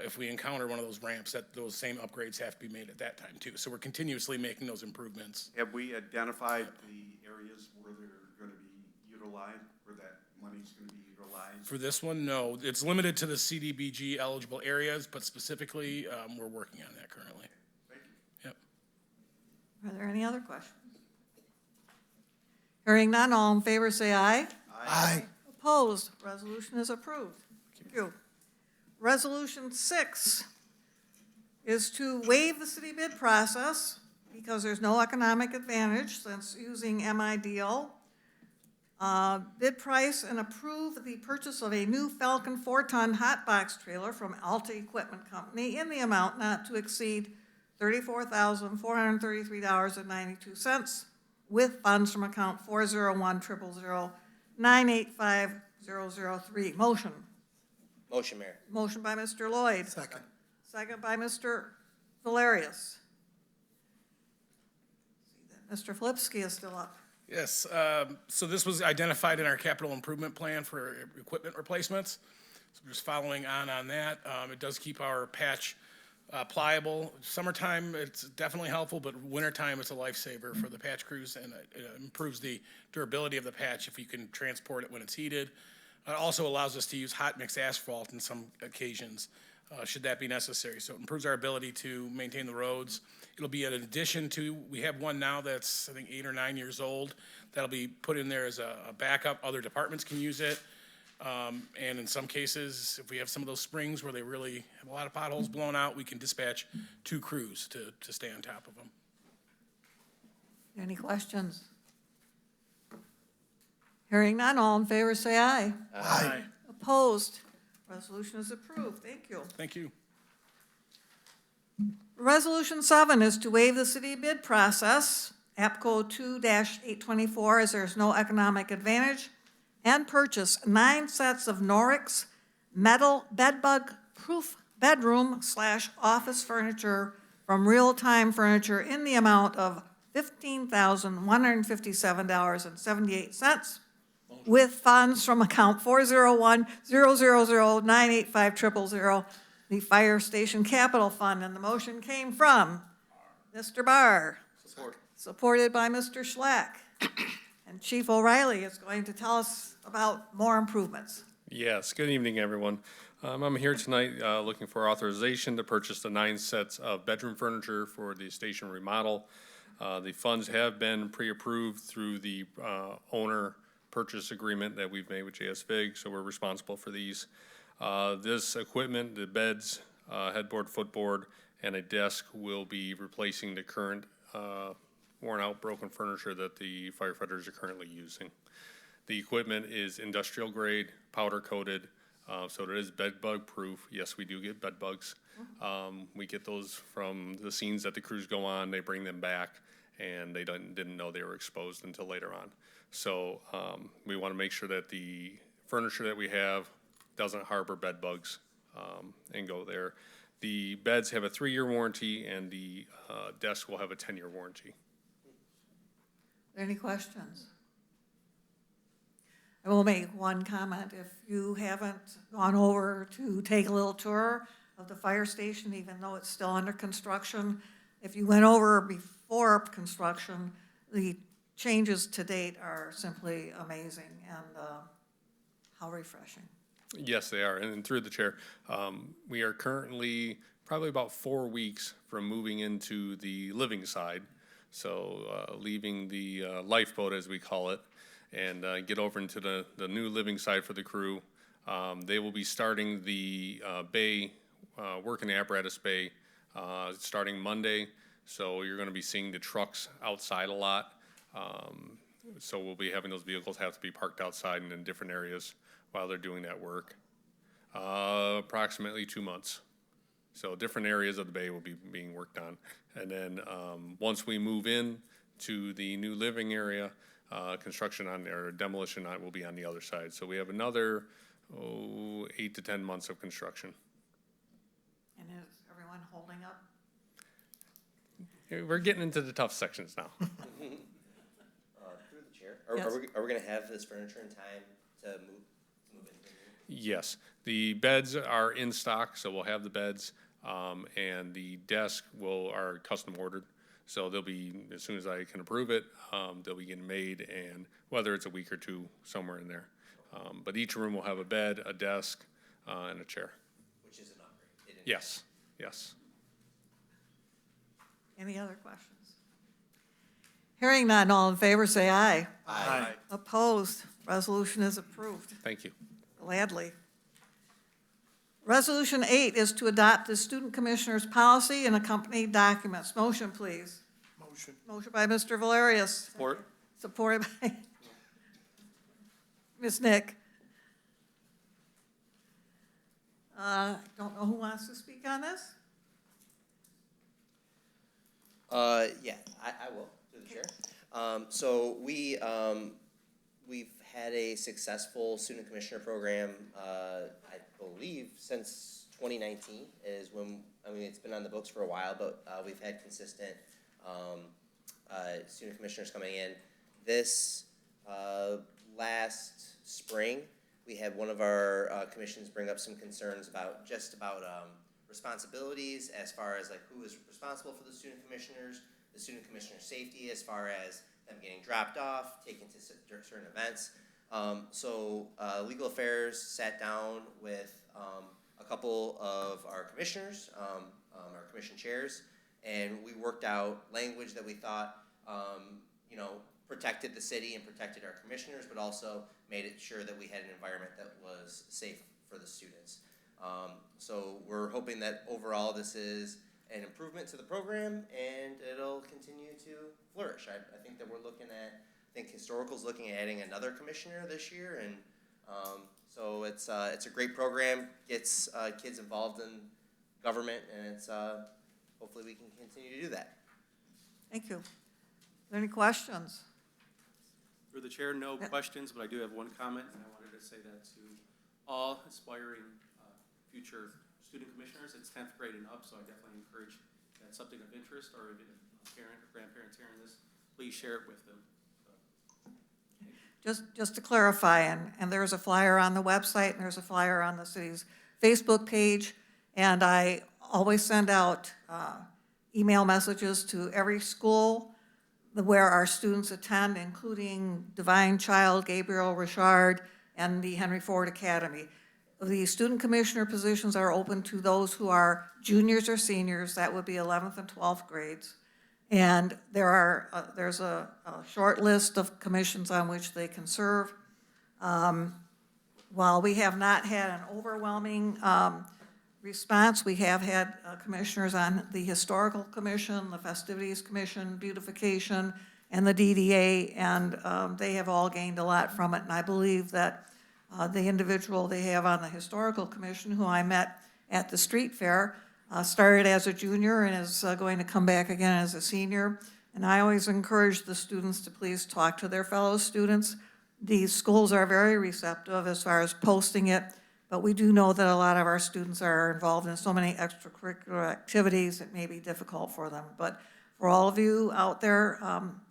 if we encounter one of those ramps, that those same upgrades have to be made at that time too. So we're continuously making those improvements. Have we identified the areas where they're gonna be utilized, where that money's gonna be utilized? For this one, no, it's limited to the CDBG eligible areas, but specifically, we're working on that currently. Thank you. Yep. Are there any other questions? Hearing none, all in favor say aye. Aye. Opposed, resolution is approved. Thank you. Resolution 6 is to waive the city bid process because there's no economic advantage since using MIDL. Bid price and approve the purchase of a new Falcon 4-ton hot box trailer from Alta Equipment Company in the amount not to exceed $34,433.92 with funds from account 401-000-985003. Motion. Motion, Mayor. Motion by Mr. Lloyd. Second. Second by Mr. Valerius. Mr. Flipsky is still up. Yes, so this was identified in our capital improvement plan for equipment replacements. So just following on that, it does keep our patch pliable. Summertime, it's definitely helpful, but wintertime, it's a lifesaver for the patch crews, and it improves the durability of the patch if you can transport it when it's heated. It also allows us to use hot mix asphalt in some occasions, should that be necessary. So it improves our ability to maintain the roads. It'll be an addition to, we have one now that's, I think, 8 or 9 years old. That'll be put in there as a backup. Other departments can use it. And in some cases, if we have some of those springs where they really have a lot of potholes blown out, we can dispatch 2 crews to stay on top of them. Any questions? Hearing none, all in favor say aye. Aye. Opposed? Resolution is approved. Thank you. Thank you. Resolution 7 is to waive the city bid process, APCO 2-824, as there's no economic advantage, and purchase 9 sets of Norix metal bedbug-proof bedroom/office furniture from Real Time Furniture in the amount of $15,157.78 with funds from account 401-000-98500, the Fire Station Capital Fund. And the motion came from Mr. Barr. Support. Supported by Mr. Schlack. And Chief O'Reilly is going to tell us about more improvements. Yes, good evening, everyone. I'm here tonight looking for authorization to purchase the 9 sets of bedroom furniture for the station remodel. The funds have been pre-approved through the owner purchase agreement that we've made with JSVIG, so we're responsible for these. This equipment, the beds, headboard, footboard, and a desk will be replacing the current worn-out, broken furniture that the firefighters are currently using. The equipment is industrial grade, powder coated, so it is bed bug proof. Yes, we do get bed bugs. We get those from the scenes that the crews go on. They bring them back, and they didn't know they were exposed until later on. So we want to make sure that the furniture that we have doesn't harbor bed bugs and go there. The beds have a 3-year warranty, and the desk will have a 10-year warranty. Any questions? I will make one comment. If you haven't gone over to take a little tour of the fire station, even though it's still under construction, if you went over before construction, the changes to date are simply amazing, and how refreshing. Yes, they are. And through the chair, we are currently probably about 4 weeks from moving into the living side. So leaving the lifeboat, as we call it, and get over into the new living side for the crew. They will be starting the bay, work in the apparatus bay, starting Monday. So you're going to be seeing the trucks outside a lot. So we'll be having those vehicles have to be parked outside and in different areas while they're doing that work. Approximately 2 months. So different areas of the bay will be being worked on. And then once we move in to the new living area, construction on there, demolition will be on the other side. So we have another 8 to 10 months of construction. And is everyone holding up? We're getting into the tough sections now. Through the chair, are we going to have this furniture in time to move in? Yes, the beds are in stock, so we'll have the beds, and the desk are custom ordered. So they'll be, as soon as I can approve it, they'll be getting made, and whether it's a week or two, somewhere in there. But each room will have a bed, a desk, and a chair. Which is an upgrade. Yes, yes. Any other questions? Hearing none, all in favor say aye. Aye. Opposed? Resolution is approved. Thank you. Gladly. Resolution 8 is to adopt the student commissioner's policy and accompanying documents. Motion, please. Motion. Motion by Mr. Valerius. Support. Supported by Ms. Nick. Don't know who wants to speak on this? Yeah, I will, through the chair. So we've had a successful student commissioner program, I believe, since 2019 is when, it's been on the books for a while, but we've had consistent student commissioners coming in. This last spring, we had one of our commissions bring up some concerns about responsibilities as far as like who is responsible for the student commissioners, the student commissioner's safety as far as them getting dropped off, taken to certain events. So Legal Affairs sat down with a couple of our commissioners, our commission chairs, and we worked out language that we thought, protected the city and protected our commissioners, but also made it sure that we had an environment that was safe for the students. So we're hoping that overall this is an improvement to the program and it'll continue to flourish. I think that we're looking at, Historical's looking at adding another commissioner this year, and so it's a great program, gets kids involved in government, and it's hopefully we can continue to do that. Thank you. Are there any questions? Through the chair, no questions, but I do have one comment, and I wanted to say that to all aspiring future student commissioners. It's 10th grade and up, so I definitely encourage that's something of interest, or even a parent or grandparents hearing this, please share it with them. Just to clarify, and there's a flyer on the website, and there's a flyer on the city's Facebook page, and I always send out email messages to every school where our students attend, including Divine Child, Gabriel Richard, and the Henry Ford Academy. The student commissioner positions are open to those who are juniors or seniors. That would be 11th and 12th grades. And there's a short list of commissions on which they can serve. While we have not had an overwhelming response, we have had commissioners on the Historical Commission, the Festivities Commission, Beautification, and the DDA, and they have all gained a lot from it. And I believe that the individual they have on the Historical Commission, who I met at the street fair, started as a junior and is going to come back again as a senior. And I always encourage the students to please talk to their fellow students. These schools are very receptive as far as posting it, but we do know that a lot of our students are involved in so many extracurricular activities, it may be difficult for them. But for all of you out there,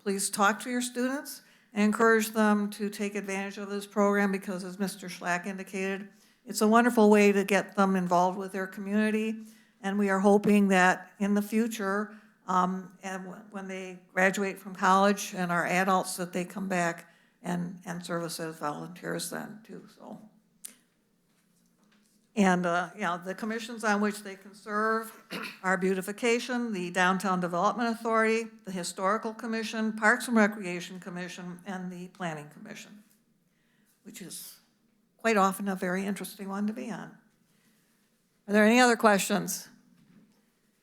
please talk to your students and encourage them to take advantage of this program because, as Mr. Schlack indicated, it's a wonderful way to get them involved with their community. And we are hoping that in the future, and when they graduate from college and are adults, that they come back and service as volunteers then too, so. And, the commissions on which they can serve are Beautification, the Downtown Development Authority, the Historical Commission, Parks and Recreation Commission, and the Planning Commission, which is quite often a very interesting one to be on. Are there any other questions?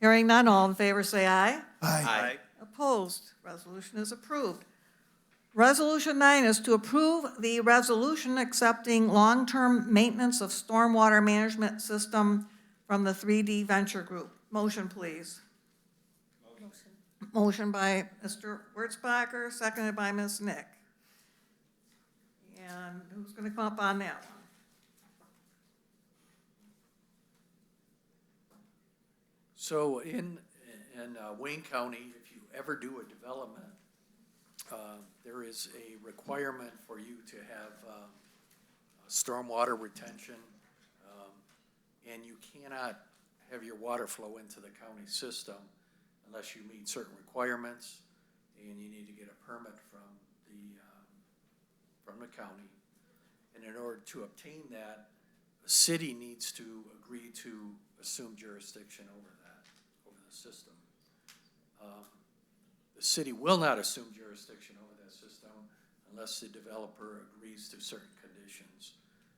Hearing none, all in favor say aye. Aye. Opposed? Resolution is approved. Resolution 9 is to approve the resolution accepting long-term maintenance of stormwater management system from the 3D Venture Group. Motion, please. Motion by Mr. Wurzbacher, seconded by Ms. Nick. And who's going to come up on that one? So in Wayne County, if you ever do a development, there is a requirement for you to have stormwater retention, and you cannot have your water flow into the county system unless you meet certain requirements, and you need to get a permit from the county. And in order to obtain that, the city needs to agree to assume jurisdiction over the system. The city will not assume jurisdiction over that system unless the developer agrees to certain conditions.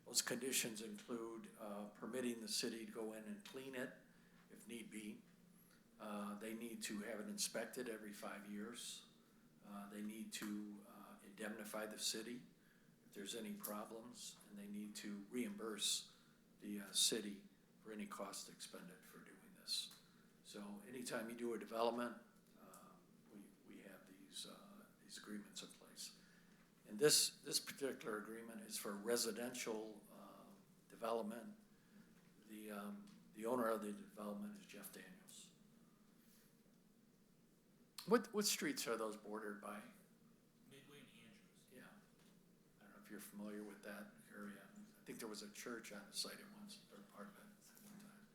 Those conditions include permitting the city to go in and clean it if need be. They need to have it inspected every 5 years. They need to indemnify the city if there's any problems, and they need to reimburse the city for any cost expended for doing this. So anytime you do a development, we have these agreements in place. And this particular agreement is for residential development. The owner of the development is Jeff Daniels. What streets are those bordered by? Midway and Andrews. Yeah. I don't know if you're familiar with that area. I think there was a church on the site at once, or part of it at one time.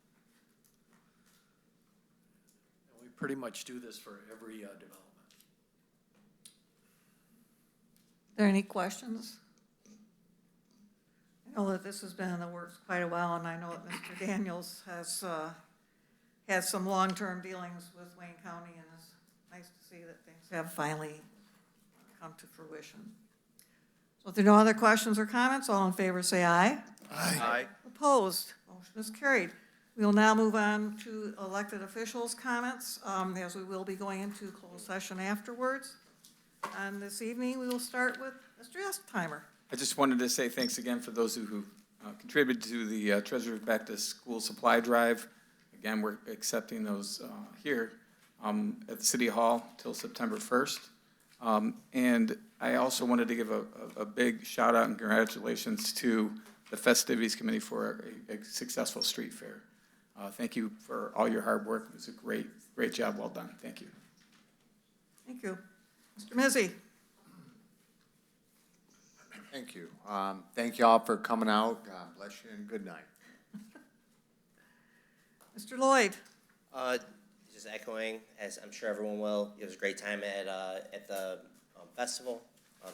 And we pretty much do this for every development. Are there any questions? I know that this has been in the works quite a while, and I know that Mr. Daniels has had some long-term dealings with Wayne County, and it's nice to see that things have finally come to fruition. So if there are no other questions or comments, all in favor say aye. Aye. Opposed? Motion is carried. We will now move on to elected officials' comments, as we will be going into closed session afterwards. And this evening, we will start with Mr. Estheimer. I just wanted to say thanks again for those who contributed to the Treasure Back to School Supply Drive. Again, we're accepting those here at the City Hall till September 1st. And I also wanted to give a big shout out and congratulations to the Festivities Committee for a successful street fair. Thank you for all your hard work. It was a great job. Well done. Thank you. Thank you. Mr. Mizzi. Thank you. Thank you all for coming out. God bless you and good night. Mr. Lloyd. Just echoing, as I'm sure everyone will, it was a great time at the festival,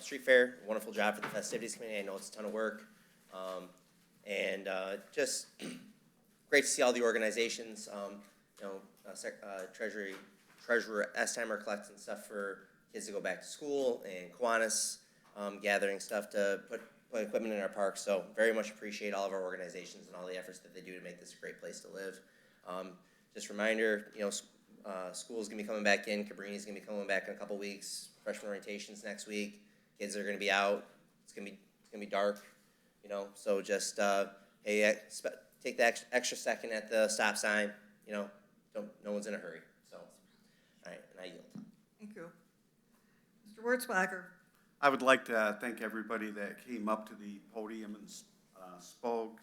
street fair. Wonderful job for the Festivities Committee. I know it's a ton of work. And just great to see all the organizations, Treasurer Estheimer collecting stuff for kids to go back to school, and Kiwanis gathering stuff to put equipment in our parks. So very much appreciate all of our organizations and all the efforts that they do to make this a great place to live. Just a reminder, school's gonna be coming back in. Cabrini's gonna be coming back in a couple weeks. Freshman orientation's next week. Kids are gonna be out. It's gonna be dark, So just hey, take the extra second at the stop sign. No one's in a hurry. So, all right, and I yield. Thank you. Mr. Wurzbacher. I would like to thank everybody that came up to the podium and spoke,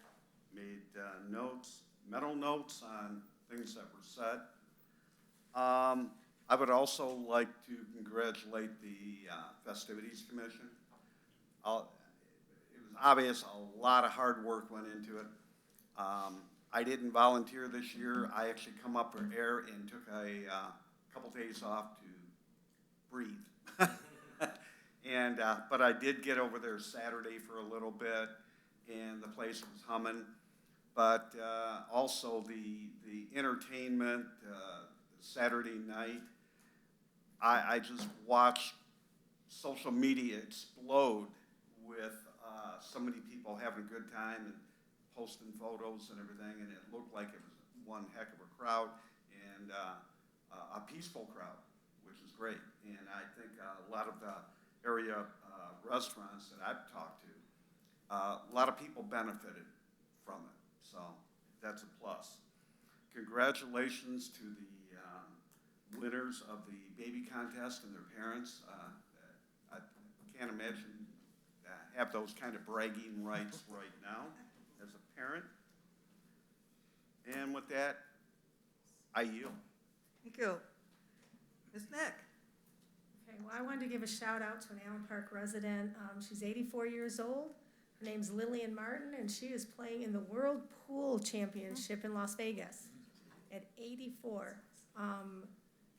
made mental notes on things that were said. I would also like to congratulate the Festivities Commission. It was obvious a lot of hard work went into it. I didn't volunteer this year. I actually come up for air and took a couple days off to breathe. But I did get over there Saturday for a little bit, and the place was humming. But also the entertainment, Saturday night, I just watched social media explode with so many people having a good time and posting photos and everything, and it looked like it was one heck of a crowd and a peaceful crowd, which is great. And I think a lot of the area restaurants that I've talked to, a lot of people benefited from it, so that's a plus. Congratulations to the winners of the baby contest and their parents. I can't imagine have those kind of bragging rights right now as a parent. And with that, I yield. Thank you. Ms. Nick. Okay, well, I wanted to give a shout out to an Allen Park resident. She's 84 years old. Her name's Lillian Martin, and she is playing in the World Pool Championship in Las Vegas at 84.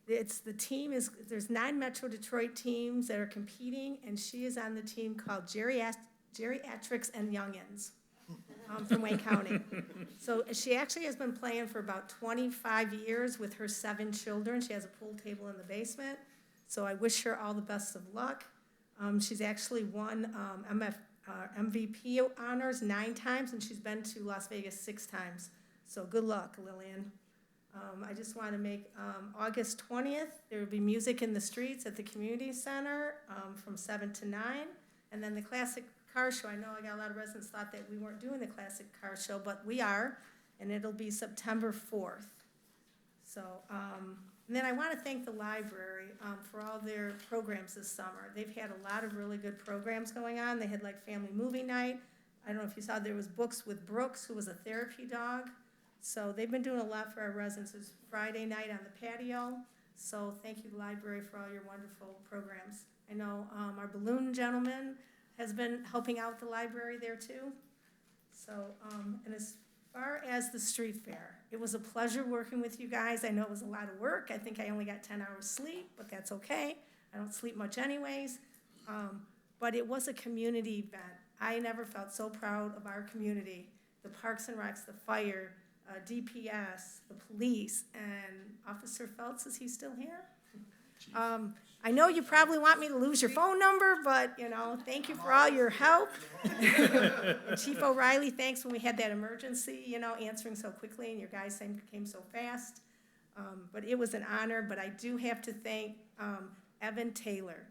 There's 9 Metro Detroit teams that are competing, and she is on the team called Geriatrics and Youngins from Wayne County. So she actually has been playing for about 25 years with her 7 children. She has a pool table in the basement. So I wish her all the best of luck. She's actually won MVP honors 9 times, and she's been to Las Vegas 6 times. So good luck, Lillian. I just want to make August 20th, there will be music in the streets at the community center from 7 to 9. And then the classic car show. I know I got a lot of residents thought that we weren't doing the classic car show, but we are, and it'll be September 4th. So, and then I want to thank the library for all their programs this summer. They've had a lot of really good programs going on. They had like family movie night. I don't know if you saw, there was Books with Brooks, who was a therapy dog. So they've been doing a lot for our residents. It was Friday night on the patio. So thank you, library, for all your wonderful programs. I know our balloon gentleman has been helping out the library there too. So, and as far as the street fair, it was a pleasure working with you guys. I know it was a lot of work. I think I only got 10 hours sleep, but that's okay. I don't sleep much anyways. But it was a community event. I never felt so proud of our community. The Parks and Recs, the fire, DPS, the police, and Officer Phelps, is he still here? I know you probably want me to lose your phone number, but, thank you for all your help. Chief O'Reilly, thanks when we had that emergency, answering so quickly, and your guys came so fast. But it was an honor, but I do have to thank Evan Taylor.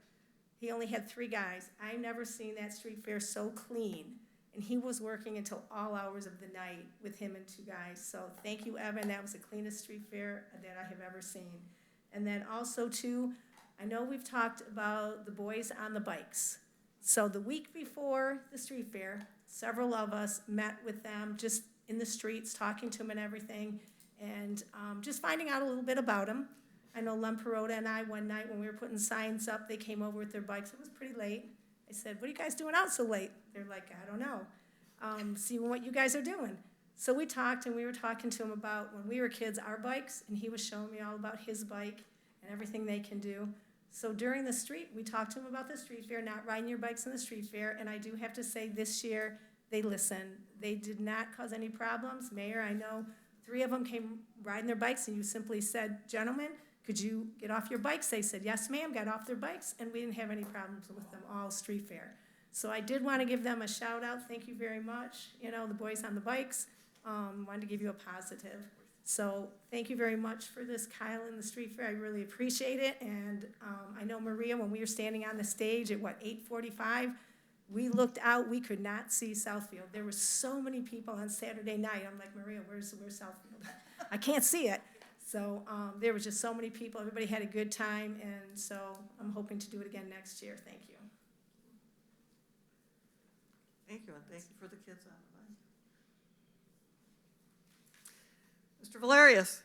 He only had 3 guys. I've never seen that street fair so clean. And he was working until all hours of the night with him and 2 guys. So thank you, Evan. That was the cleanest street fair that I have ever seen. And then also, too, I know we've talked about the boys on the bikes. So the week before the street fair, several of us met with them just in the streets, talking to them and everything, and just finding out a little bit about them. I know Lem Perota and I, one night when we were putting signs up, they came over with their bikes. It was pretty late. I said, what are you guys doing out so late? They're like, I don't know. See what you guys are doing. So we talked, and we were talking to him about when we were kids, our bikes, and he was showing me all about his bike and everything they can do. So during the street, we talked to him about the street fair, not riding your bikes in the street fair, and I do have to say this year they listened. They did not cause any problems. Mayor, I know 3 of them came riding their bikes, and you simply said, gentlemen, could you get off your bikes? They said, yes, ma'am, got off their bikes, and we didn't have any problems with them all street fair. So I did want to give them a shout out. Thank you very much. You know, the boys on the bikes, wanted to give you a positive. So thank you very much for this, Kyle, and the street fair. I really appreciate it. And I know, Maria, when we were standing on the stage at, 8:45, we looked out, we could not see Southfield. There were so many people on Saturday night. I'm like, Maria, where's Southfield? I can't see it. So there was just so many people. Everybody had a good time, and so I'm hoping to do it again next year. Thank you. Thank you, and thank you for the kids on the bike. Mr. Valerius.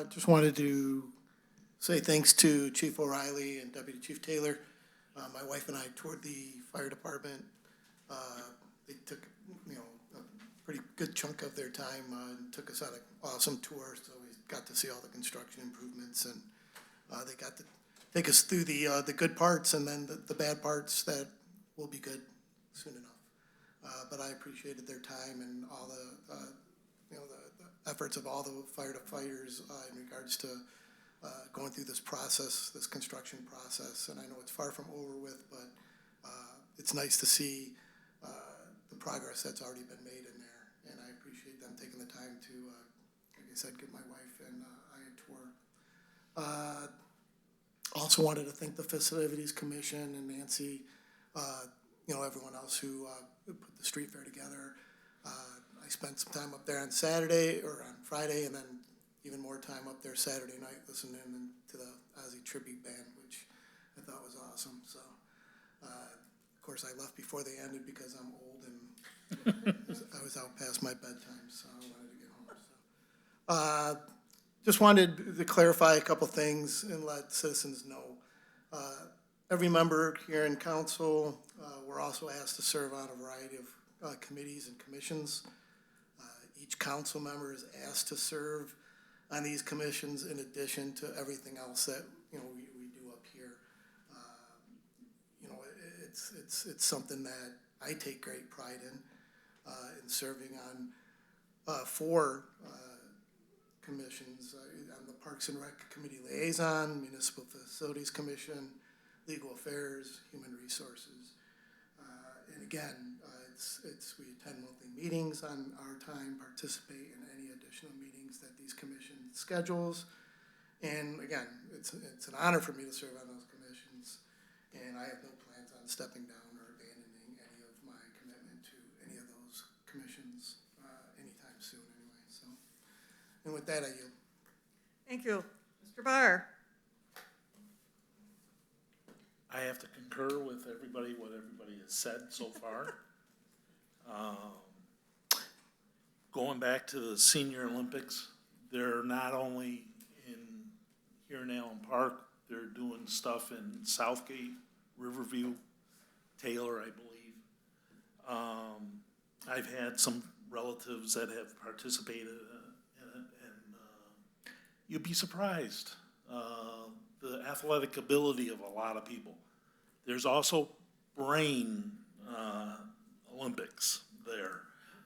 Just wanted to say thanks to Chief O'Reilly and Deputy Chief Taylor. My wife and I toured the fire department. They took, a pretty good chunk of their time and took us on an awesome tour. So we got to see all the construction improvements, and they got to take us through the good parts and then the bad parts that will be good soon enough. But I appreciated their time and all the efforts of all the firefighters in regards to going through this process, this construction process. And I know it's far from over with, but it's nice to see the progress that's already been made in there. And I appreciate them taking the time to, like I said, give my wife and I a tour. Also wanted to thank the Festivities Commission and Nancy, everyone else who put the street fair together. I spent some time up there on Saturday or on Friday, and then even more time up there Saturday night listening to the Ozzy tribute band, which I thought was awesome. So, of course, I left before they ended because I'm old and I was out past my bedtime, so I wanted to get home. So, just wanted to clarify a couple things and let citizens know. Every member here in council, we're also asked to serve on a variety of committees and commissions. Each council member is asked to serve on these commissions in addition to everything else that we do up here. It's something that I take great pride in serving on 4 commissions. I'm the Parks and Rec Committee Liaison, Municipal Facilities Commission, Legal Affairs, Human Resources. And again, we attend monthly meetings on our time, participate in any additional meetings that these commissions schedules. And again, it's an honor for me to serve on those commissions. And I have no plans on stepping down or abandoning any of my commitment to any of those commissions anytime soon anyway. So, and with that, I yield. Thank you. Mr. Barr. I have to concur with what everybody has said so far. Going back to the Senior Olympics, they're not only here in Allen Park, they're doing stuff in Southgate, Riverview, Taylor, I believe. I've had some relatives that have participated in it, and you'd be surprised the athletic ability of a lot of people. There's also brain Olympics there.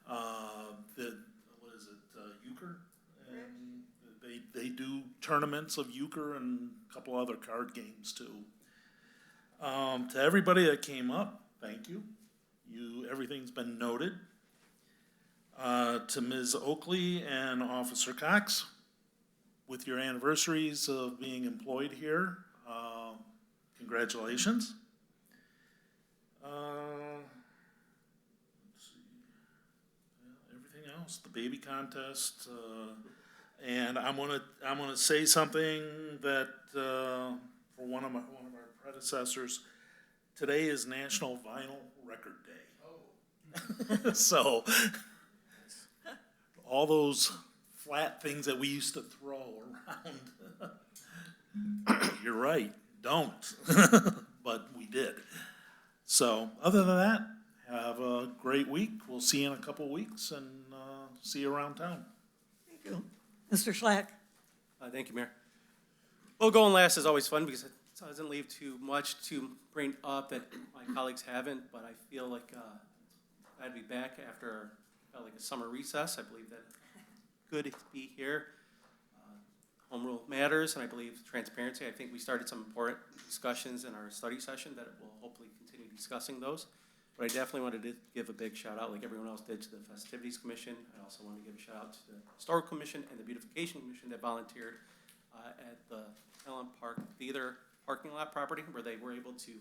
What is it, euchre? And they do tournaments of euchre and a couple other card games too. To everybody that came up, thank you. Everything's been noted. To Ms. Oakley and Officer Cox, with your anniversaries of being employed here, congratulations. Let's see. Everything else, the baby contest, and I'm gonna say something that for one of our predecessors. Today is National Vinyl Record Day. Oh. So all those flat things that we used to throw around. You're right, don't. But we did. So other than that, have a great week. We'll see you in a couple of weeks and see you around town. Thank you. Mr. Schlack. Thank you, Mayor. Well, going last is always fun because it doesn't leave too much to bring up that my colleagues haven't, but I feel like I'd be back after like a summer recess. I believe that good to be here. Home rule matters, and I believe transparency. I think we started some important discussions in our study session that it will hopefully continue me discussing those. But I definitely wanted to give a big shout out, like everyone else did, to the Festivities Commission. I also want to give a shout out to the Historical Commission and the Beautification Commission that volunteered at the Ellen Park Theater parking lot property, where they were able to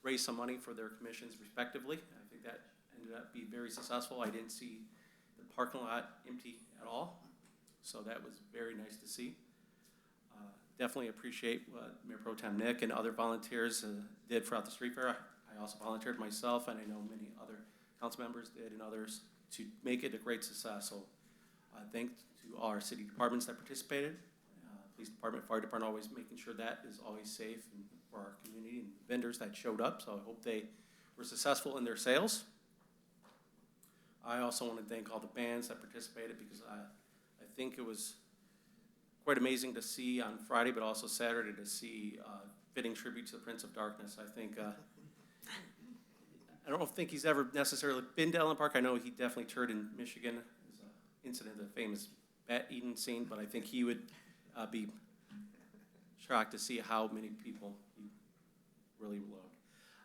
raise some money for their commissions respectively. I think that ended up being very successful. I didn't see the parking lot empty at all, so that was very nice to see. Definitely appreciate what Mayor Pro Tem Nick and other volunteers did throughout the street fair. I also volunteered myself, and I know many other council members did and others to make it a great success. So thanks to all our city departments that participated, police department, fire department, always making sure that is always safe and for our community, and vendors that showed up. So I hope they were successful in their sales. I also want to thank all the bands that participated, because I think it was quite amazing to see on Friday, but also Saturday, to see fitting tribute to the Prince of Darkness. I think, I don't think he's ever necessarily been to Ellen Park. I know he definitely toured in Michigan. There's an incident, the famous bat eating scene, but I think he would be shocked to see how many people he really loved.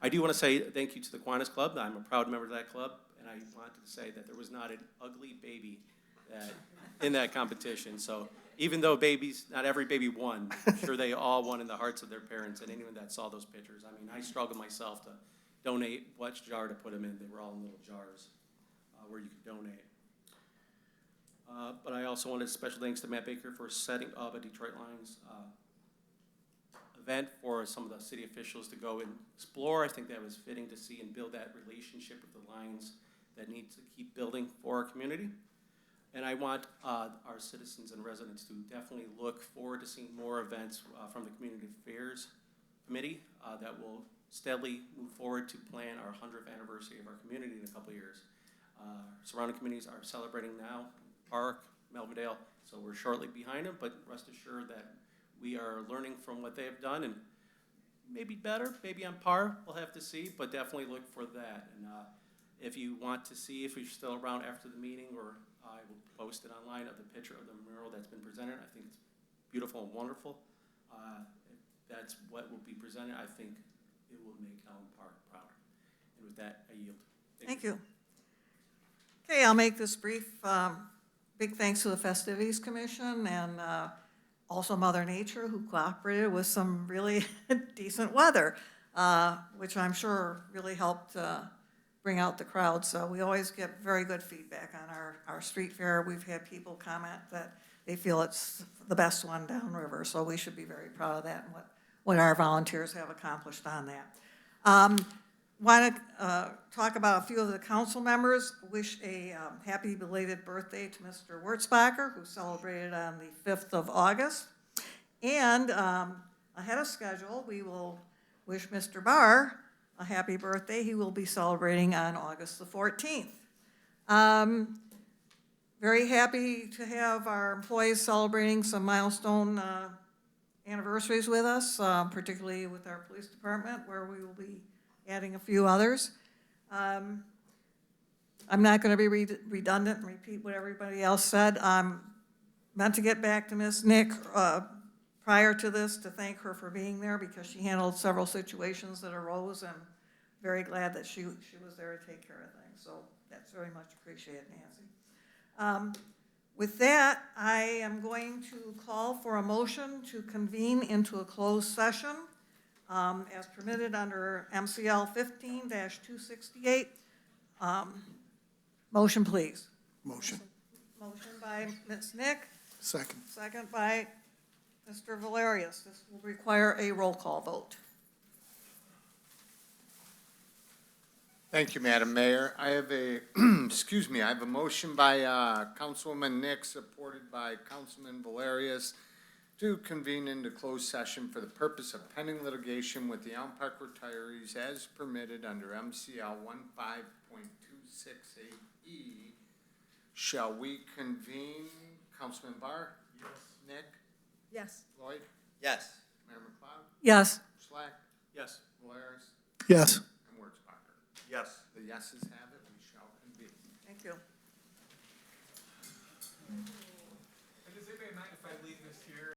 I do want to say thank you to the Kiwanis Club. I'm a proud member of that club, and I wanted to say that there was not an ugly baby in that competition. So even though not every baby won, I'm sure they all won in the hearts of their parents and anyone that saw those pictures. I mean, I struggled myself to donate which jar to put them in. They were all in little jars where you could donate. But I also wanted special thanks to Matt Baker for setting up a Detroit Lions event for some of the city officials to go and explore. I think that was fitting to see and build that relationship with the Lions that need to keep building for our community. And I want our citizens and residents to definitely look forward to seeing more events from the Community Affairs Committee that will steadily move forward to plan our 100th anniversary of our community in a couple of years. Surrounding communities are celebrating now, Park, Melvindale, so we're shortly behind them, but rest assured that we are learning from what they have done, and maybe better, maybe on par, we'll have to see, but definitely look for that. And if you want to see if we're still around after the meeting, or I will post it online of the picture of the mural that's been presented. I think it's beautiful and wonderful. If that's what will be presented, I think it will make Ellen Park proud. And with that, I yield. Thank you. Okay, I'll make this brief. Big thanks to the Festivities Commission and also Mother Nature, who cooperated with some really decent weather, which I'm sure really helped bring out the crowd. So we always get very good feedback on our street fair. We've had people comment that they feel it's the best one downriver, so we should be very proud of that and what our volunteers have accomplished on that. Want to talk about a few of the council members. Wish a happy belated birthday to Mr. Wurzbacher, who celebrated on the 5th of August. And ahead of schedule, we will wish Mr. Barr a happy birthday. He will be celebrating on August the 14th. Very happy to have our employees celebrating some milestone anniversaries with us, particularly with our police department, where we will be adding a few others. I'm not going to be redundant and repeat what everybody else said. Meant to get back to Ms. Nick prior to this to thank her for being there, because she handled several situations that arose, and very glad that she was there to take care of things. So that's very much appreciated, Nancy. With that, I am going to call for a motion to convene into a closed session as permitted under MCL 15-268. Motion, please. Motion. Motion by Ms. Nick. Second. Second by Mr. Valerius. This will require a roll call vote. Thank you, Madam Mayor. I have a, excuse me, I have a motion by Councilwoman Nick, supported by Councilman Valerius, to convene into closed session for the purpose of pending litigation with the Elm Park retirees as permitted under MCL 15.268E. Shall we convene? Councilman Barr? Yes. Nick? Yes. Lloyd? Yes. Mayor McLeod? Yes. Slack? Yes. Valerius? Yes. And Wurzbacher? Yes. The yeses have it. We shall convene. Thank you. Does anybody mind if I leave this here?